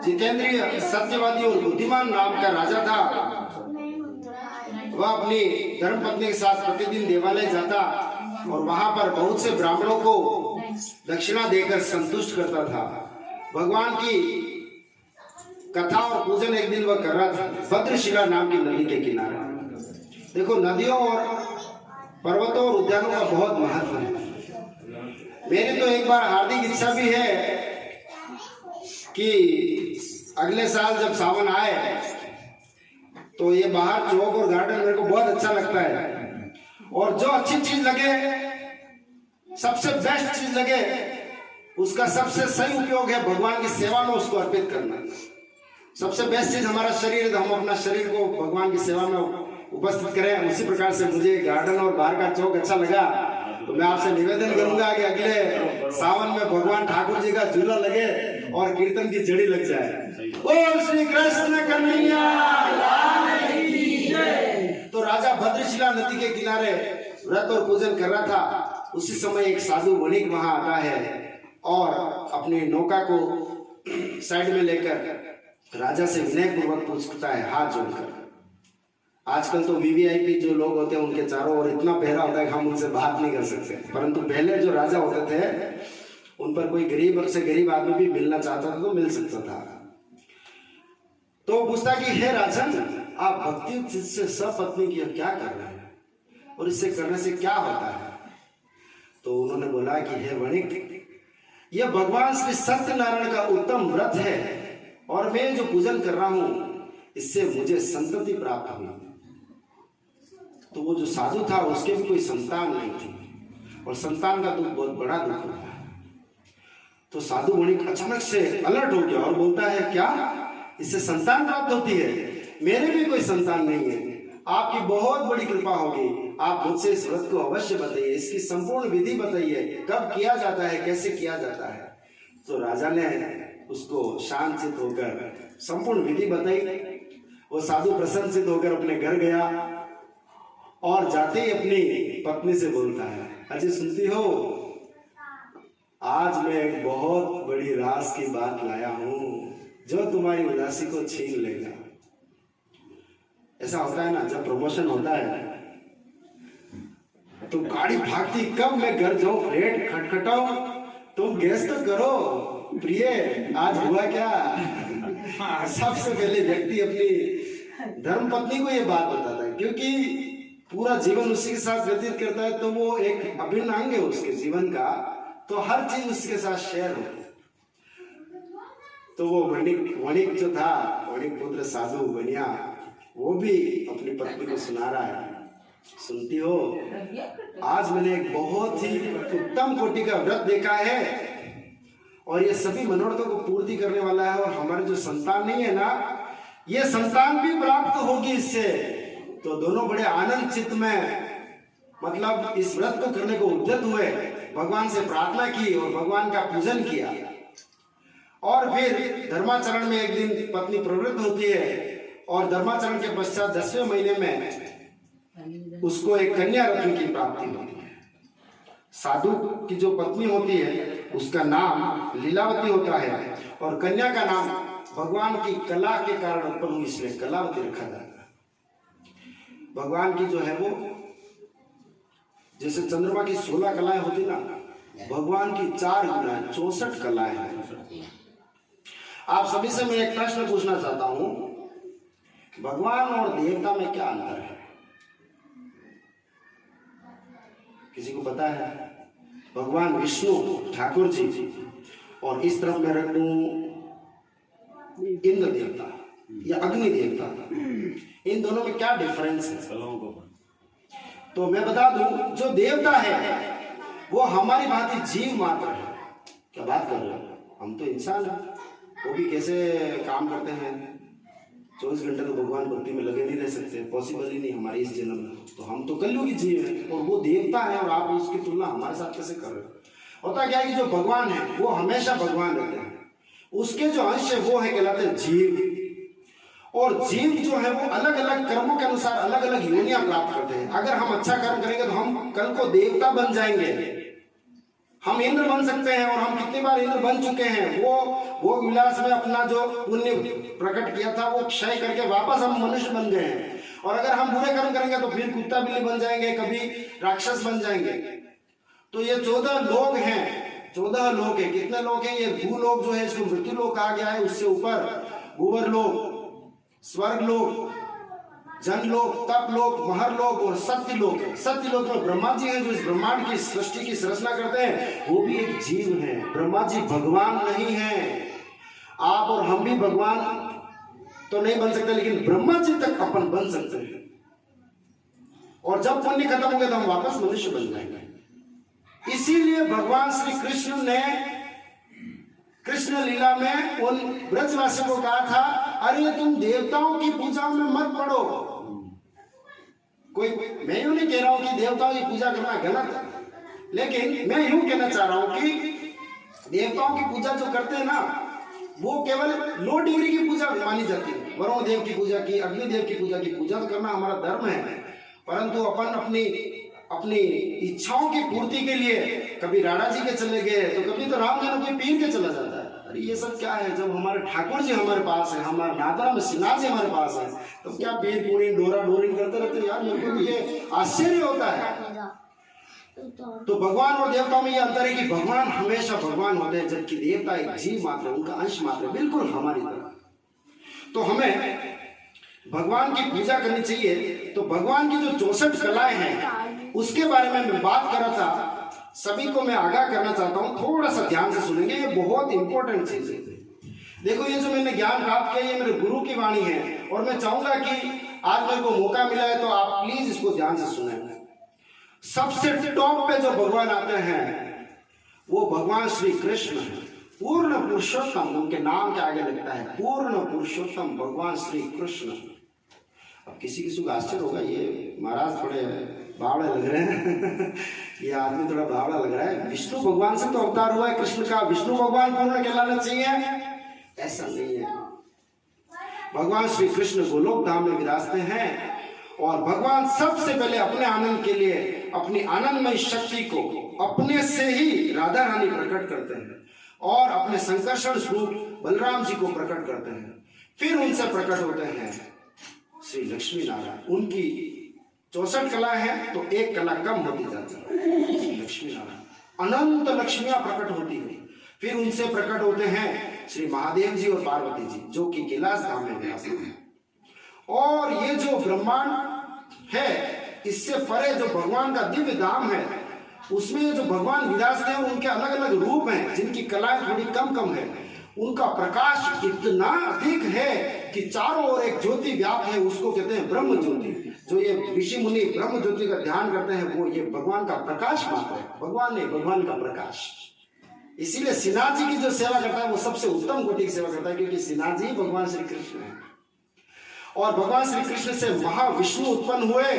जितेंद्रीय, सत्यवादी और बुद्धिमान नाम का राजा था। वह अपनी धर्मपत्नी के साथ प्रतिदिन देवालय जाता और वहां पर बहुत से ब्राह्मणों को दक्षिणा देकर संतुष्ट करता था। भगवान की कथा और पूजन एक दिन वह कर रहा था भद्रशिला नाम की नदी के किनारे। देखो, नदियों और पर्वतों और उद्यानों का बहुत महत्व है। मेरी तो एक बार हार्दिक इच्छा भी है कि अगले साल जब सावन आए तो ये बाहर चौक और गार्डन मेरे को बहुत अच्छा लगता है, और जो अच्छी चीज लगे, सबसे बेस्ट चीज लगे, उसका सबसे सही उपयोग है भगवान की सेवा में उसको अर्पित करना। सबसे बेस्ट चीज हमारा शरीर है, तो हम अपना शरीर को भगवान की सेवा में उपस्थित करें। उसी प्रकार से मुझे गार्डन और बाहर का चौक अच्छा लगा, तो मैं आपसे निवेदन करूंगा कि अगले सावन में भगवान ठाकुर जी का झूला लगे और कीर्तन की जड़ी लग जाए। बोल श्री कृष्ण कन्हैया लाल की जय। तो राजा भद्रशिला नदी के किनारे व्रत और पूजन कर रहा था। उसी समय एक साधु वणिक वहां आता है और अपनी नौका को साइड में लेकर राजा से विनय पूर्वक पूछता है, हाथ जोड़कर। आजकल तो वीवीआईपी जो लोग होते हैं उनके चारों ओर इतना पहरा होता है कि हम उनसे बात नहीं कर सकते, परंतु पहले जो राजा होते थे उन पर कोई गरीब से गरीब आदमी भी मिलना चाहता था तो मिल सकता था। तो पूछता कि हे राजन, आप भक्ति से सपत्नी की क्या कर रहे हैं और इससे करने से क्या होता है? तो उन्होंने बोला कि हे वणिक, यह भगवान श्री सत्यनारायण का उत्तम व्रत है और मैं जो पूजन कर रहा हूं इससे मुझे संतति प्राप्त हुई। तो वो जो साधु था उसके भी कोई संतान नहीं थी, और संतान का दुख बहुत बड़ा दुख होता है। तो साधु वणिक अचानक से अलर्ट हो गया और बोलता है, क्या इससे संतान प्राप्त होती है? मेरे भी कोई संतान नहीं है, आपकी बहुत बड़ी कृपा होगी, आप मुझसे इस व्रत को अवश्य बताइए, इसकी संपूर्ण विधि बताइए, कब किया जाता है, कैसे किया जाता है। तो राजा ने उसको शांतचित होकर संपूर्ण विधि बताई। वो साधु प्रसन्नचित होकर अपने घर गया और जाते ही अपनी पत्नी से बोलता है, अजी सुनती हो, आज मैं एक बहुत बड़ी राज की बात लाया हूं जो तुम्हारी उदासी को छीन लेगा। ऐसा होता है ना, जब प्रमोशन होता है तो गाड़ी भागती, कब मैं घर जाऊं, फ्लैट खटखटाऊं, तुम गैस तो करो प्रिय, आज हुआ क्या। सबसे पहले व्यक्ति अपनी धर्मपत्नी को ये बात बताता है, क्योंकि पूरा जीवन उसी के साथ व्यतीत करता है, तो वो एक अभिन्न अंग है उसके जीवन का, तो हर चीज उसके साथ शेयर हो। तो वो वणिक जो था, वणिक पुत्र साधु बनिया, वो भी अपनी पत्नी को सुना रहा है, सुनती हो, आज मैंने एक बहुत ही उत्तम कोटि का व्रत देखा है और ये सभी मनोरथों को पूर्ति करने वाला है, और हमारे जो संतान नहीं है ना, ये संतान भी प्राप्त होगी इससे। तो दोनों बड़े आनंद चित्त में, मतलब इस व्रत को करने को उद्यत हुए, भगवान से प्रार्थना की और भगवान का पूजन किया। और फिर धर्माचरण में एक दिन पत्नी प्रवृत्त होती है और धर्माचरण के पश्चात 10वें महीने में उसको एक कन्या रत्न की प्राप्ति होती है। साधु की जो पत्नी होती है उसका नाम लीलावती होता है, और कन्या का नाम भगवान की कला के कारण उत्पन्न हुई, इसलिए कलावती रखा जाता है। भगवान की जो है वो, जैसे चंद्रमा की 16 कलाएं होती ना, भगवान की 4 गुना 64 कलाएं हैं। आप सभी से मैं एक प्रश्न पूछना चाहता हूं, भगवान और देवता में क्या अंतर है? किसी को पता है? भगवान विष्णु ठाकुर जी, और इस तरफ मैं रख दूं इंद्र देवता या अग्नि देवता, इन दोनों में क्या डिफरेंस है? तो मैं बता दूं, जो देवता है वो हमारी भांति जीव मात्र है। क्या बात कर रहे हो? हम तो इंसान हैं, वो भी कैसे काम करते हैं, 24 घंटे तो भगवान भक्ति में लगे नहीं रह सकते, पॉसिबल ही नहीं हमारे इस जन्म में। तो हम तो कलयुगी जीव हैं और वो देवता है, और आप उसकी तुलना हमारे साथ कैसे कर रहे हो? होता क्या है कि जो भगवान है वो हमेशा भगवान रहते हैं, उसके जो अंश है वो है कहलाते हैं जीव। और जीव जो है वो अलग अलग कर्मों के अनुसार अलग अलग योनियां प्राप्त करते हैं। अगर हम अच्छा कर्म करेंगे तो हम कल को देवता बन जाएंगे, हम इंद्र बन सकते हैं, और हम कितनी बार इंद्र बन चुके हैं। वो विलास में अपना जो पुण्य प्रकट किया था वो क्षय करके वापस हम मनुष्य बन गए हैं। और अगर हम बुरे कर्म करेंगे तो फिर कुत्ता बिल्ली बन जाएंगे, कभी राक्षस बन जाएंगे। तो ये 14 लोग हैं, 14 लोग हैं। कितने लोग हैं? ये भूलोक जो है इसको मृत्यु लोक कहा गया है, उससे ऊपर भूवर लोक, स्वर्ग लोक, जन लोक, तप लोक, महर लोक और सत्य लोक है। सत्य लोक में ब्रह्मा जी हैं जो इस ब्रह्मांड की सृष्टि की संरचना करते हैं, वो भी एक जीव है। ब्रह्मा जी भगवान नहीं है। आप और हम भी भगवान तो नहीं बन सकते, लेकिन ब्रह्मा जी तक अपन बन सकते हैं। और जब पुण्य खत्म हो गया तो हम वापस मनुष्य बन जाएंगे। इसीलिए भगवान श्री कृष्ण ने कृष्ण लीला में उन ब्रजवासियों को कहा था, अरे तुम देवताओं की पूजा में मत पड़ो। मैं यूं नहीं कह रहा हूं कि देवताओं की पूजा करना गलत है, लेकिन मैं यूं कहना चाह रहा हूं कि देवताओं की पूजा जो करते हैं ना, वो केवल लो डिग्री की पूजा मानी जाती है। वरुण देव की पूजा की, अग्निदेव की पूजा तो करना हमारा धर्म है, परंतु अपन अपनी इच्छाओं की पूर्ति के लिए कभी राणा जी के चले गए, तो कभी तो राम जी कोई पीर के चला जाता है। अरे ये सब क्या है? जब हमारे ठाकुर जी हमारे पास है, हमारे नादरा में सिन्हा जी हमारे पास है, तो क्या पीर पूरी डोरा डोरी करते रहते? यार मेरे को ये आश्चर्य होता है। तो भगवान और देवताओं में ये अंतर है कि भगवान हमेशा भगवान होते हैं, जबकि देवता एक जीव मात्र, उनका अंश मात्र, बिल्कुल हमारी तरह। तो हमें भगवान की पूजा करनी चाहिए। तो भगवान की जो 64 कलाएं हैं उसके बारे में मैं बात कर रहा था, सभी को मैं आगाह करना चाहता हूं, थोड़ा सा ध्यान से सुनेंगे, ये बहुत इंपॉर्टेंट चीज है। देखो, ये जो मैंने ज्ञान प्राप्त किया, ये मेरे गुरु की वाणी है, और मैं चाहूंगा कि आज मेरे को मौका मिला है तो आप प्लीज इसको ध्यान से सुने। सबसे टॉप पे जो भगवान आते हैं वो भगवान श्री कृष्ण है, पूर्ण पुरुषोत्तम। उनके नाम के आगे लगता है पूर्ण पुरुषोत्तम भगवान श्री कृष्ण। अब किसी को आश्चर्य होगा, ये महाराज थोड़े बावड़े लग रहे हैं ये आदमी थोड़ा बावड़ा लग रहा है। विष्णु भगवान से तो अवतार हुआ है कृष्ण का, विष्णु भगवान पूर्ण कहलाना चाहिए? ऐसा नहीं है। भगवान श्री कृष्ण गोलोक धाम में विराजते हैं, और भगवान सबसे पहले अपने आनंद के लिए अपनी आनंदमय शक्ति को अपने से ही राधा रानी प्रकट करते हैं, और अपने संकर्षण स्वरूप बलराम जी को प्रकट करते हैं। फिर उनसे प्रकट होते हैं श्री लक्ष्मी नारायण। उनकी 64 कला है, तो एक कला कम होती जाती है, लक्ष्मी नारायण। अनंत लक्ष्मियां प्रकट होती है। फिर उनसे प्रकट होते हैं श्री महादेव जी और पार्वती जी, जो कि कैलाश धाम में विराजते हैं। और ये जो ब्रह्मांड है, इससे परे जो भगवान का दिव्य धाम है, उसमें जो भगवान विराजते हैं उनके अलग अलग रूप हैं, जिनकी कलाएं थोड़ी कम कम है। उनका प्रकाश इतना अधिक है कि चारों ओर एक ज्योति व्याप्त है, उसको कहते हैं ब्रह्म ज्योति। जो ये ऋषि मुनि ब्रह्म ज्योति का ध्यान करते हैं, वो ये भगवान का प्रकाश मात्र है, भगवान नहीं, भगवान का प्रकाश। इसीलिए सिन्हा जी की जो सेवा करता है वो सबसे उत्तम कोटि की सेवा करता है, क्योंकि सिन्हा जी भगवान श्री कृष्ण है। और भगवान श्री कृष्ण से महाविष्णु उत्पन्न हुए,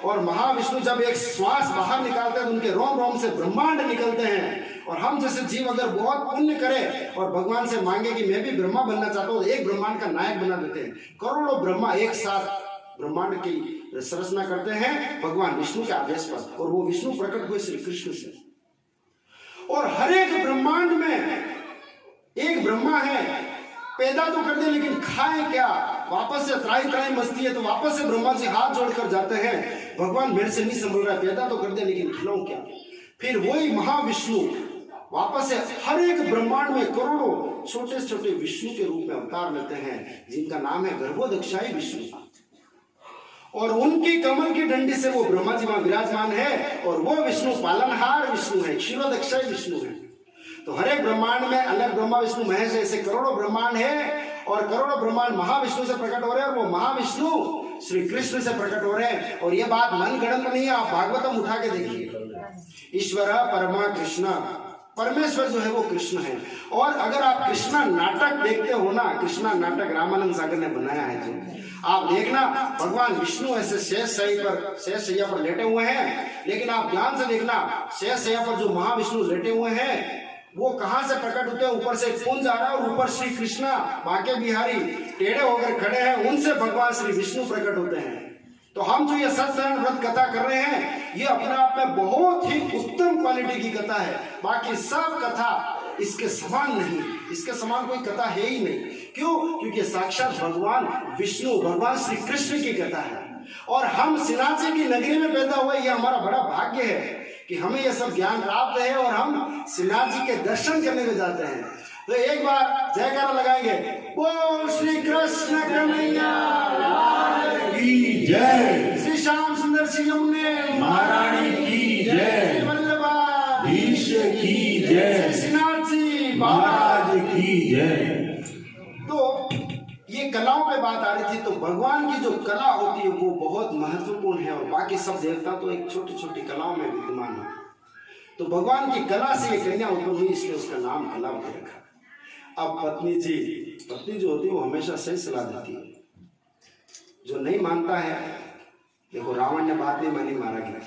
और महाविष्णु जब एक श्वास बाहर निकालते हैं तो उनके रोम रोम से ब्रह्मांड निकलते हैं। और हम जैसे जीव अगर बहुत पुण्य करें और भगवान से मांगे कि मैं भी ब्रह्मा बनना चाहता हूँ, एक ब्रह्मांड का नायक बना देते हैं। करोड़ों ब्रह्मा एक साथ ब्रह्मांड की संरचना करते हैं भगवान विष्णु के आदेश पर, और वो विष्णु प्रकट हुए श्री कृष्ण से। और हर एक ब्रह्मांड में एक ब्रह्मा है, पैदा तो कर दे लेकिन खाए क्या? वापस से त्राई त्राई मस्ती है, तो वापस से ब्रह्मा जी हाथ जोड़कर जाते हैं, भगवान मेरे से नहीं संभल रहा है, पैदा तो कर दे लेकिन खिलाऊं क्या? फिर वही महाविष्णु वापस से हर एक ब्रह्मांड में करोड़ों छोटे छोटे विष्णु के रूप में अवतार लेते हैं, जिनका नाम है गर्भोदक्षाई विष्णु। और उनकी कमल की डंडी से वो ब्रह्मा जी वहां विराजमान है, और वो विष्णु पालनहार विष्णु है, क्षीरोदक्षाई विष्णु है। तो हर एक ब्रह्मांड में अलग ब्रह्मा विष्णु महेश, ऐसे करोड़ों ब्रह्मांड है, और करोड़ों ब्रह्मांड महाविष्णु से प्रकट हो रहे हैं, और वो महाविष्णु श्री कृष्ण से प्रकट हो रहे हैं। और ये बात मन गणत नहीं है, आप भागवतम उठा के देखिए। ईश्वर परमा कृष्ण परमेश्वर जो है वो कृष्ण है। और अगर आप कृष्णा नाटक देखते हो ना, कृष्णा नाटक रामानंद सागर ने बनाया है, जो आप देखना, भगवान विष्णु ऐसे शेष शैया पर लेटे हुए हैं, लेकिन आप ध्यान से देखना, शेष शैया पर जो महाविष्णु लेटे हुए हैं वो कहां से प्रकट होते हैं? ऊपर से एक पुंज आ रहा है और ऊपर श्री कृष्णा बांके बिहारी टेढ़े होकर खड़े हैं, उनसे भगवान श्री विष्णु प्रकट होते हैं। तो हम जो ये सत्यनारायण व्रत कथा कर रहे हैं, ये अपने आप में बहुत ही उत्तम क्वालिटी की कथा है। बाकी सब कथा इसके समान नहीं, इसके समान कोई कथा है ही नहीं। क्यों? क्योंकि साक्षात भगवान विष्णु, भगवान श्री कृष्ण की कथा है। और हम श्रीनाथ की नगरी में पैदा हुए, ये हमारा बड़ा भाग्य है कि हमें यह सब ज्ञान प्राप्त है और हम श्रीनाथ जी के दर्शन करने को जाते हैं। तो एक बार जयकारा लगाएंगे, बोल श्री कृष्ण कन्हैया की जय, श्री श्याम सुंदर श्री यमुने महारानी की जय, वल्लभाधीश की जय, श्रीनाथ जी महाराज की जय। तो ये कलाओं पे बात आ रही थी। तो भगवान की जो कला होती है वो बहुत महत्वपूर्ण है और बाकी सब देवता तो एक छोटी छोटी कलाओं में विद्यमान है। तो भगवान की कला से ये कन्या उत्पन्न हुई, इसलिए उसका नाम कलावती रखा। अब पत्नी जो होती है वो हमेशा सही सलाह देती है। जो नहीं मानता है, देखो रावण ने बात नहीं मानी, मारा गया।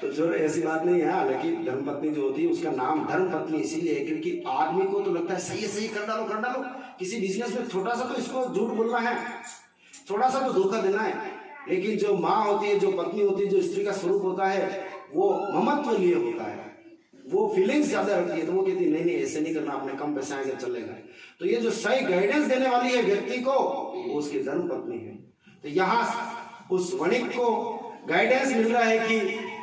तो जो ऐसी बात नहीं है। हालांकि धर्मपत्नी जो होती है उसका नाम धर्मपत्नी इसीलिए है क्योंकि आदमी को तो लगता है सही कर डालो। किसी बिजनेस में छोटा सा तो इसको झूठ बोलना है, थोड़ा सा तो धोखा देना है। लेकिन जो माँ होती है, जो पत्नी होती है, जो स्त्री का स्वरूप होता है, वो ममत्व लिए होता है, वो फीलिंग्स ज्यादा रखती है। तो वो कहती है नहीं ऐसे नहीं करना, अपने कम पैसे आएंगे चलेगा। तो ये जो सही गाइडेंस देने वाली है व्यक्ति को, वो उसकी धर्मपत्नी है। तो यहाँ उस वणिक को गाइडेंस मिल रहा है कि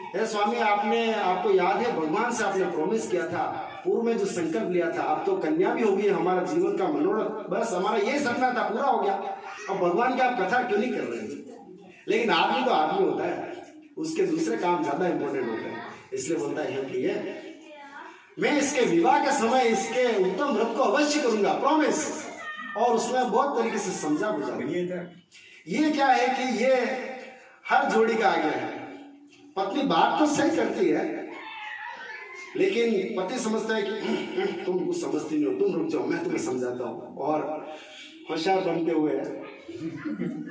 हे स्वामी, आपको याद है भगवान से आपने प्रॉमिस किया था, पूर्व में जो संकल्प लिया था, अब तो कन्या भी होगी, हमारा जीवन का मनोरथ, बस हमारा ये सपना था, पूरा हो गया। अब भगवान की आप कथा क्यों नहीं कर रहे हैं? लेकिन आदमी तो आदमी होता है, उसके दूसरे काम ज्यादा इंपॉर्टेंट होते हैं। इसलिए बोलता है कि मैं इसके विवाह के समय इसके उत्तम व्रत को अवश्य करूंगा, प्रॉमिस। और उसमें बहुत तरीके से समझा बुझा। ये क्या है कि ये हर जोड़ी का आगे है। पत्नी बात तो सही करती है, लेकिन पति समझता है कि तुम कुछ समझती नहीं हो, तुम रुक जाओ, मैं तुम्हें समझाता हूँ। और होशियार बनते हुए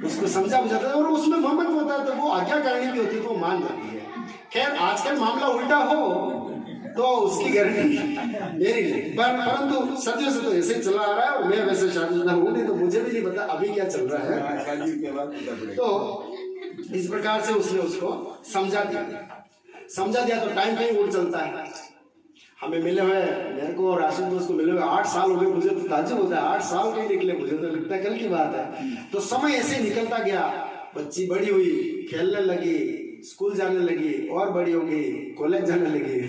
उसको समझा बुझाता है और उसमें मोहब्बत होता है, तो वो आज्ञाकारिणी भी होती है, तो वो मान जाती है। खैर आजकल मामला उल्टा हो तो उसकी गारंटी मेरी नहीं, परंतु सदियों से तो ऐसे ही चला आ रहा है। और मैं वैसे शादीशुदा हूँ, नहीं तो मुझे भी नहीं पता अभी क्या चल रहा है। तो इस प्रकार से उसने उसको समझा दिया तो टाइम कहीं उड़ चलता है। हमें मिले हुए, मेरे को और आशिक दोस्त को मिले हुए 8 साल हो गए। मुझे तो ताज्जुब होता है, 8 साल कहीं निकले, मुझे तो लगता है कल की बात है। तो समय ऐसे निकलता गया, बच्ची बड़ी हुई, खेलने लगी, स्कूल जाने लगी, और बड़ी हो गई, कॉलेज जाने लगी।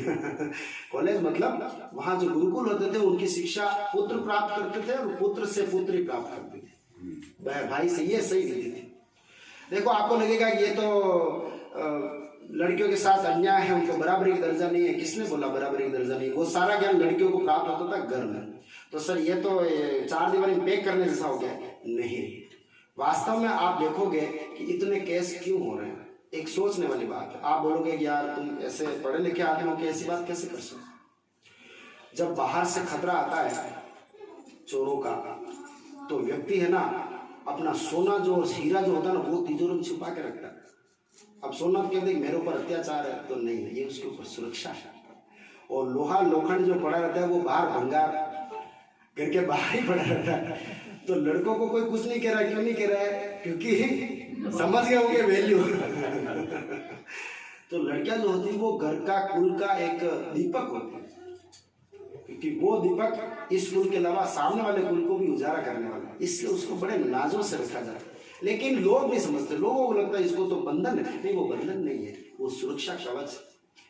कॉलेज मतलब वहाँ जो गुरुकुल होते थे उनकी शिक्षा पुत्र प्राप्त करते थे और पुत्र से पुत्री प्राप्त करते थे, भाई से ये सही विधि थी। देखो आपको लगेगा कि ये तो लड़कियों के साथ अन्याय है, उनको बराबरी का दर्जा नहीं है। किसने बोला बराबरी का दर्जा नहीं? वो सारा ज्ञान लड़कियों को प्राप्त होता था घर में। तो सर ये तो 4 दीवारी में पैक करने जैसा हो गया? नहीं, वास्तव में आप देखोगे कि इतने केस क्यों हो रहे हैं। एक सोचने वाली बात है। आप बोलोगे यार तुम ऐसे पढ़े लिखे आदमी हो कि ऐसी बात कैसे कर सकते? जब बाहर से खतरा आता है चोरों का, तो व्यक्ति है ना अपना सोना जो हीरा जो होता है ना वो तिजोरी में छुपा के रखता है। अब सोना तो कहते मेरे ऊपर अत्याचार है, तो नहीं है, ये उसके ऊपर सुरक्षा है। और लोहा लोखंड जो पड़ा रहता है वो बाहर भंगार घर के बाहर ही पड़ा रहता है। तो लड़कों को कोई कुछ नहीं कह रहा। क्यों नहीं कह रहा है? क्योंकि समझ गए होंगे वैल्यू। तो लड़कियां जो होती है वो घर का कुल का एक दीपक होती है, क्योंकि वो दीपक इस कुल के अलावा सामने वाले कुल को भी उजाला करने वाला है, इसलिए उसको बड़े नाजों से रखा जाता है। लेकिन लोग नहीं समझते, लोगों को लगता है इसको तो बंधन है। नहीं, वो बंधन नहीं है, वो सुरक्षा कवच।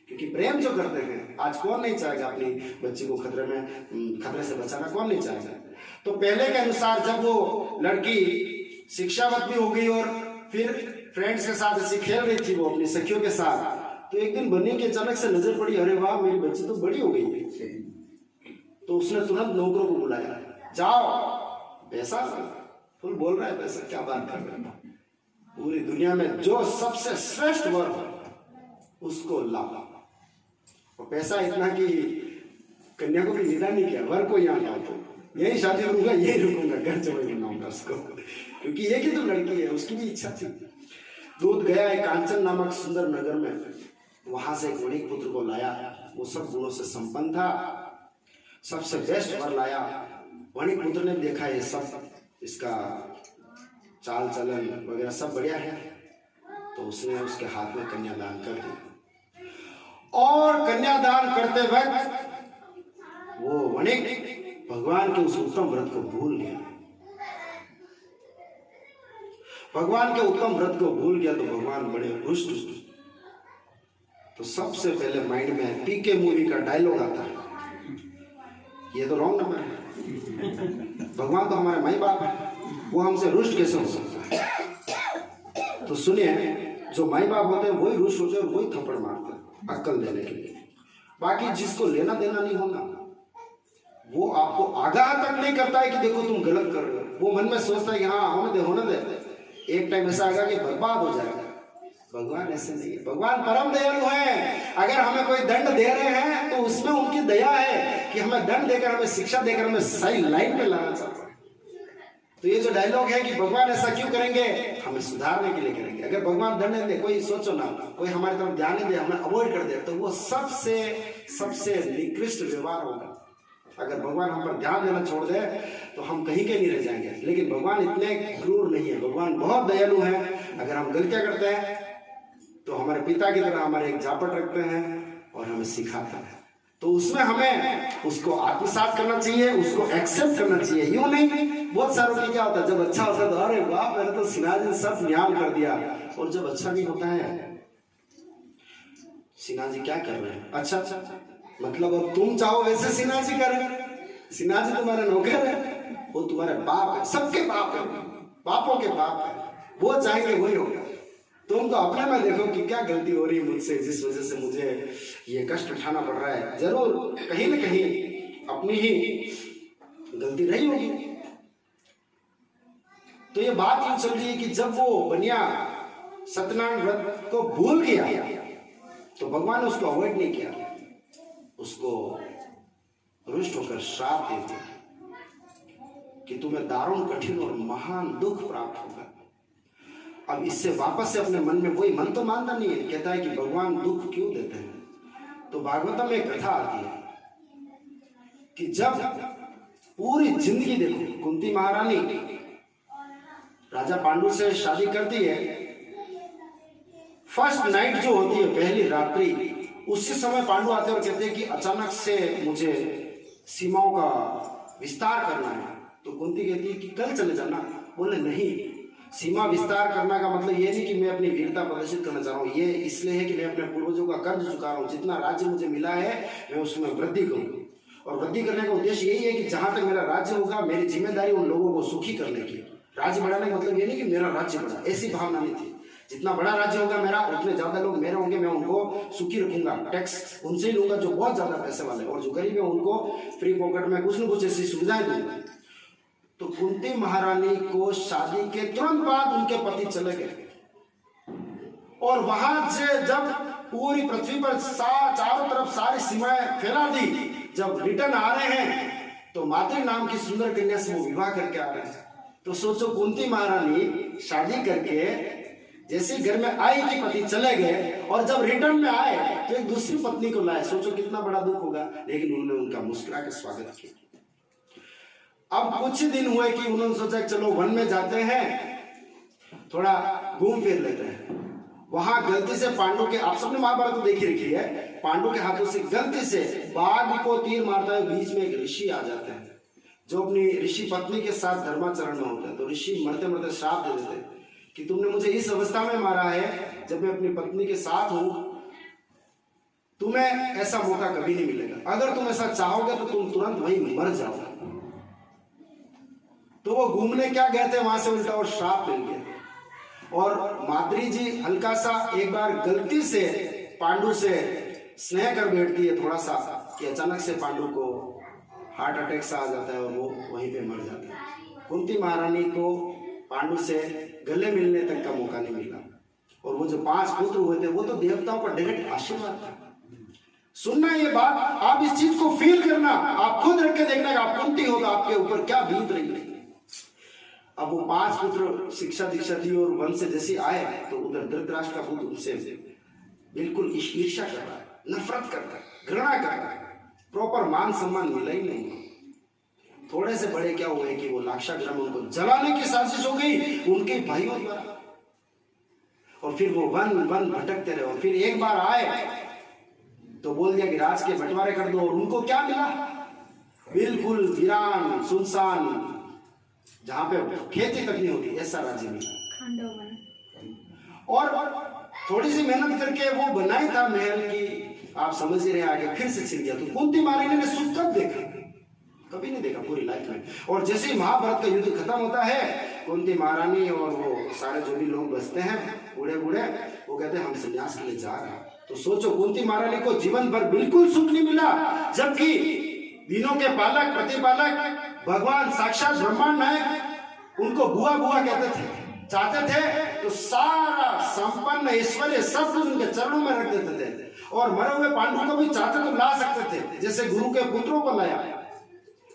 क्योंकि प्रेम जो करते हैं, आज कौन नहीं चाहेगा अपनी बच्ची को खतरे से बचाना, कौन नहीं चाहेगा। तो पहले के अनुसार जब वो लड़की शिक्षावत भी हो गई और फिर फ्रेंड्स के साथ ऐसी खेल रही थी वो अपनी सखियों के साथ, तो एक दिन बन्नी की अचानक से नजर पड़ी, अरे वाह मेरी बच्ची तो बड़ी हो गई है। तो उसने तुरंत नौकरों को बुलाया, जाओ पैसा फुल बोल रहा है, पैसा क्या बात कर रहा है, पूरी दुनिया में जो सबसे श्रेष्ठ वर हो उसको लाओ। और पैसा इतना कि कन्या को भी विदा नहीं किया, वर को यहाँ लाओ, तो यही शादी करूंगा, यही रुकूंगा, घर जमाई बनाऊंगा उसको, क्योंकि एक ही तो लड़की है, उसकी भी इच्छा थी। दूत गया एक कांचन नामक सुंदर नगर में, वहां से एक वणिक पुत्र को लाया। वो सब गुणों से संपन्न था, सबसे बेस्ट वर लाया। वणिक पुत्र ने देखा ये सब, इसका चाल चलन वगैरह सब बढ़िया है, तो उसने उसके हाथ में कन्यादान कर दिया। और कन्यादान करते वक्त वो वणिक भगवान के उस उत्तम व्रत को भूल गया। भगवान के उत्तम व्रत को भूल गया तो भगवान बड़े रुष्ट। तो सबसे पहले माइंड में पीके मूवी का डायलॉग आता है, ये तो रॉन्ग नंबर है, भगवान तो हमारे माई बाप है, वो हमसे रुष्ट कैसे हो सकता है। तो सुनिए, जो माई बाप होते हैं वही रुष्ट होते हैं और वही थप्पड़ मारते हैं अक्ल देने के लिए। बाकी जिसको लेना देना नहीं होगा वो आपको आगाह तक नहीं करता है कि देखो तुम गलत कर रहे हो। वो मन में सोचता है कि हाँ होने दे, एक टाइम ऐसा आएगा कि बर्बाद हो जाएगा। भगवान ऐसे नहीं है, भगवान परम दयालु है। अगर हमें कोई दंड दे रहे हैं तो उसमें उनकी दया है कि हमें दंड देकर, हमें शिक्षा देकर हमें सही लाइन पे लाना चाहता है। तो ये जो डायलॉग है कि भगवान ऐसा क्यों करेंगे, हमें सुधारने के लिए करेंगे। अगर भगवान दंड दे, कोई सोचो ना, कोई हमारी तरफ ध्यान नहीं दे, हमें अवॉइड कर दे, तो वो सबसे निकृष्ट व्यवहार होगा। अगर भगवान हम पर ध्यान देना छोड़ दे तो हम कहीं के नहीं रह जाएंगे। लेकिन भगवान इतने क्रूर नहीं है, भगवान बहुत दयालु है। अगर हम गलतियां करते हैं तो हमारे पिता की तरह हमारे एक जापट रखते हैं और हमें सिखाता है। तो उसमें हमें उसको आत्मसात करना चाहिए, उसको एक्सेप्ट करना चाहिए। यूं नहीं, बहुत सारों की क्या होता है, जब अच्छा होता है तो अरे वाह मैंने तो सिन्हा जी सब न्याल कर दिया, और जब अच्छा नहीं होता है, सिन्हा जी क्या कर रहे हैं, अच्छा मतलब अब तुम चाहो वैसे सिन्हा जी करें। सिन्हा जी तुम्हारे नौकर है, वो तुम्हारे बाप है, सबके बाप है, बापों के बाप है, वो चाहेंगे वही होगा। तुम तो अपने में देखो कि क्या गलती हो रही है मुझसे, जिस वजह से मुझे ये कष्ट उठाना पड़ रहा है। जरूर कहीं न कहीं अपनी ही गलती रही होगी। तो ये बात यूं चल रही है कि जब वो बनिया सत्यनारायण व्रत को भूल गया तो भगवान ने उसको अवॉइड नहीं किया, उसको रुष्ट होकर श्राप दे दिया कि तुम्हें दारुण कठिन और महान दुख प्राप्त होगा। अब इससे वापस से अपने मन में, वही मन तो मानता नहीं है, कहता है कि भगवान दुख क्यों देते हैं। तो भागवतम में एक कथा आती है कि जब पूरी जिंदगी देखो, कुंती महारानी राजा पांडु से शादी करती है, फर्स्ट नाइट जो होती है, पहली रात्रि, उसी समय पांडु आते और कहते हैं कि अचानक से मुझे सीमाओं का विस्तार करना है। तो कुंती कहती है कि कल चले जाना। बोले नहीं, सीमा विस्तार करना का मतलब ये नहीं कि मैं अपनी वीरता प्रदर्शित करना चाह रहा हूँ, ये इसलिए है कि मैं अपने पूर्वजों का कर्ज चुका रहा हूँ। जितना राज्य मुझे मिला है मैं उसमें वृद्धि करूँ, और वृद्धि करने का उद्देश्य यही है कि जहां तक मेरा राज्य होगा, मेरी जिम्मेदारी उन लोगों को सुखी करने की। राज्य बढ़ाने का मतलब ये नहीं कि मेरा राज्य बढ़ा, ऐसी भावना नहीं थी। जितना बड़ा राज्य होगा मेरा, उतने ज्यादा लोग मेरे होंगे, मैं उनको सुखी रखूंगा, टैक्स उनसे ही लूंगा जो बहुत ज्यादा पैसे वाले, और जो गरीब है उनको फ्री पॉकेट में कुछ न कुछ ऐसी सुविधाएं दूंगा। तो कुंती महारानी को शादी के तुरंत बाद उनके पति चले गए, और वहां से जब पूरी पृथ्वी पर चारों तरफ सारी सीमाएं फैला दी, जब रिटर्न आ रहे हैं तो मातृ नाम की सुंदर कन्या से वो विवाह करके आ रहे हैं। तो सोचो, कुंती महारानी शादी करके जैसे घर में आई कि पति चले गए, और जब रिटर्न में आए तो एक दूसरी पत्नी को लाए। सोचो कितना बड़ा दुख होगा, लेकिन उन्होंने उनका मुस्कुरा के स्वागत किया। अब कुछ दिन हुए कि उन्होंने सोचा चलो वन में जाते हैं, थोड़ा घूम फिर लेते हैं। वहां गलती से पांडु के, आप सबने महाभारत को देखी रखी है, पांडु के हाथों से गलती से बाघ को तीर मारता है, बीच में एक ऋषि आ जाते हैं जो अपनी ऋषि पत्नी के साथ धर्माचरण में होते हैं। तो ऋषि मरते मरते श्राप दे देते हैं कि तुमने मुझे इस अवस्था में मारा है जब मैं अपनी पत्नी के साथ हूं, तुम्हें ऐसा मौका कभी नहीं मिलेगा। अगर तुम ऐसा चाहोगे तो तुम तुरंत वहीं मर जाओगे। तो वो घूमने क्या गए थे वहां से, उल्टा और श्राप मिल गया। और माद्री जी हल्का सा एक बार गलती से पांडु से स्नेह कर बैठती है थोड़ा सा, कि अचानक से पांडु को हार्ट अटैक सा आ जाता है और वो वहीं पे मर जाता है। कुंती महारानी को पांडु से गले मिलने तक का मौका नहीं मिला, और वो जो 5 पुत्र हुए थे वो तो देवताओं का डायरेक्ट आशीर्वाद था। सुनना ये बात, आप इस चीज को फील करना, आप खुद रख के देखना कि आप कुंती होगा आपके ऊपर क्या बीत रही है। अब वो 5 पुत्र शिक्षा दीक्षा दी और वन से जैसे आए तो उधर धृतराष्ट्र का पुत्र उनसे बिल्कुल ईर्ष्या कर रहा है, नफरत करता है, घृणा करता है, प्रॉपर मान सम्मान मिला ही नहीं। थोड़े से बड़े क्या हुए कि वो लाक्षागृह में उनको जलाने की साजिश हो गई उनके भाइयों द्वारा, और फिर वो वन वन भटकते रहे। और फिर एक बार आए तो बोल दिया कि राज के बंटवारे कर दो, और उनको क्या मिला? बिल्कुल वीरान सुनसान, जहां पे खेती तक नहीं होती, ऐसा राज्य मिला। और थोड़ी सी मेहनत करके वो बनाया था महल की, आप समझ ही रहे, आगे फिर से छिड़ गया। तो कुंती महारानी ने सुख कब देखा? कभी नहीं देखा पूरी लाइफ में। और जैसे ही महाभारत का युद्ध खत्म होता है, कुंती महारानी और वो सारे जो भी लोग बसते हैं बूढ़े बूढ़े, वो कहते हैं हम संन्यास के लिए जा रहे हैं। तो सोचो, कुंती महारानी को जीवन भर बिल्कुल सुख नहीं मिला, जबकि दिनों के पालक प्रतिपालक भगवान साक्षात ब्रह्मांड नायक उनको बुआ बुआ कहते थे, चाहते थे तो सारा संपन्न ऐश्वर्य सब कुछ उनके चरणों में रख देते थे, और मरे हुए पांडु को भी चाहते तो ला सकते थे, जैसे गुरु के पुत्रों को लाया।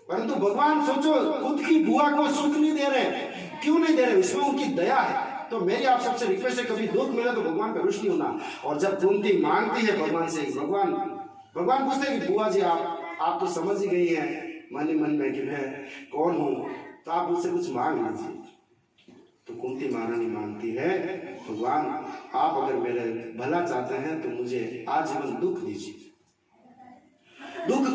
परंतु भगवान सोचो, खुद की बुआ को सुख नहीं दे रहे, क्यों नहीं दे रहे? इसमें उनकी दया है। तो मेरी आप सबसे रिक्वेस्ट है, कभी दुख मिले तो भगवान पे रुष्ट नहीं होना। और जब कुंती मांगती है भगवान से, भगवान पूछते हैं कि बुआ जी आप तो समझ ही गई हैं मन ही मन में कि मैं कौन हूँ, तो आप मुझसे कुछ मांग लीजिए। तो कुंती महारानी मांगती है, भगवान आप अगर मेरे भला चाहते हैं तो मुझे आजीवन दुख दीजिए। दुख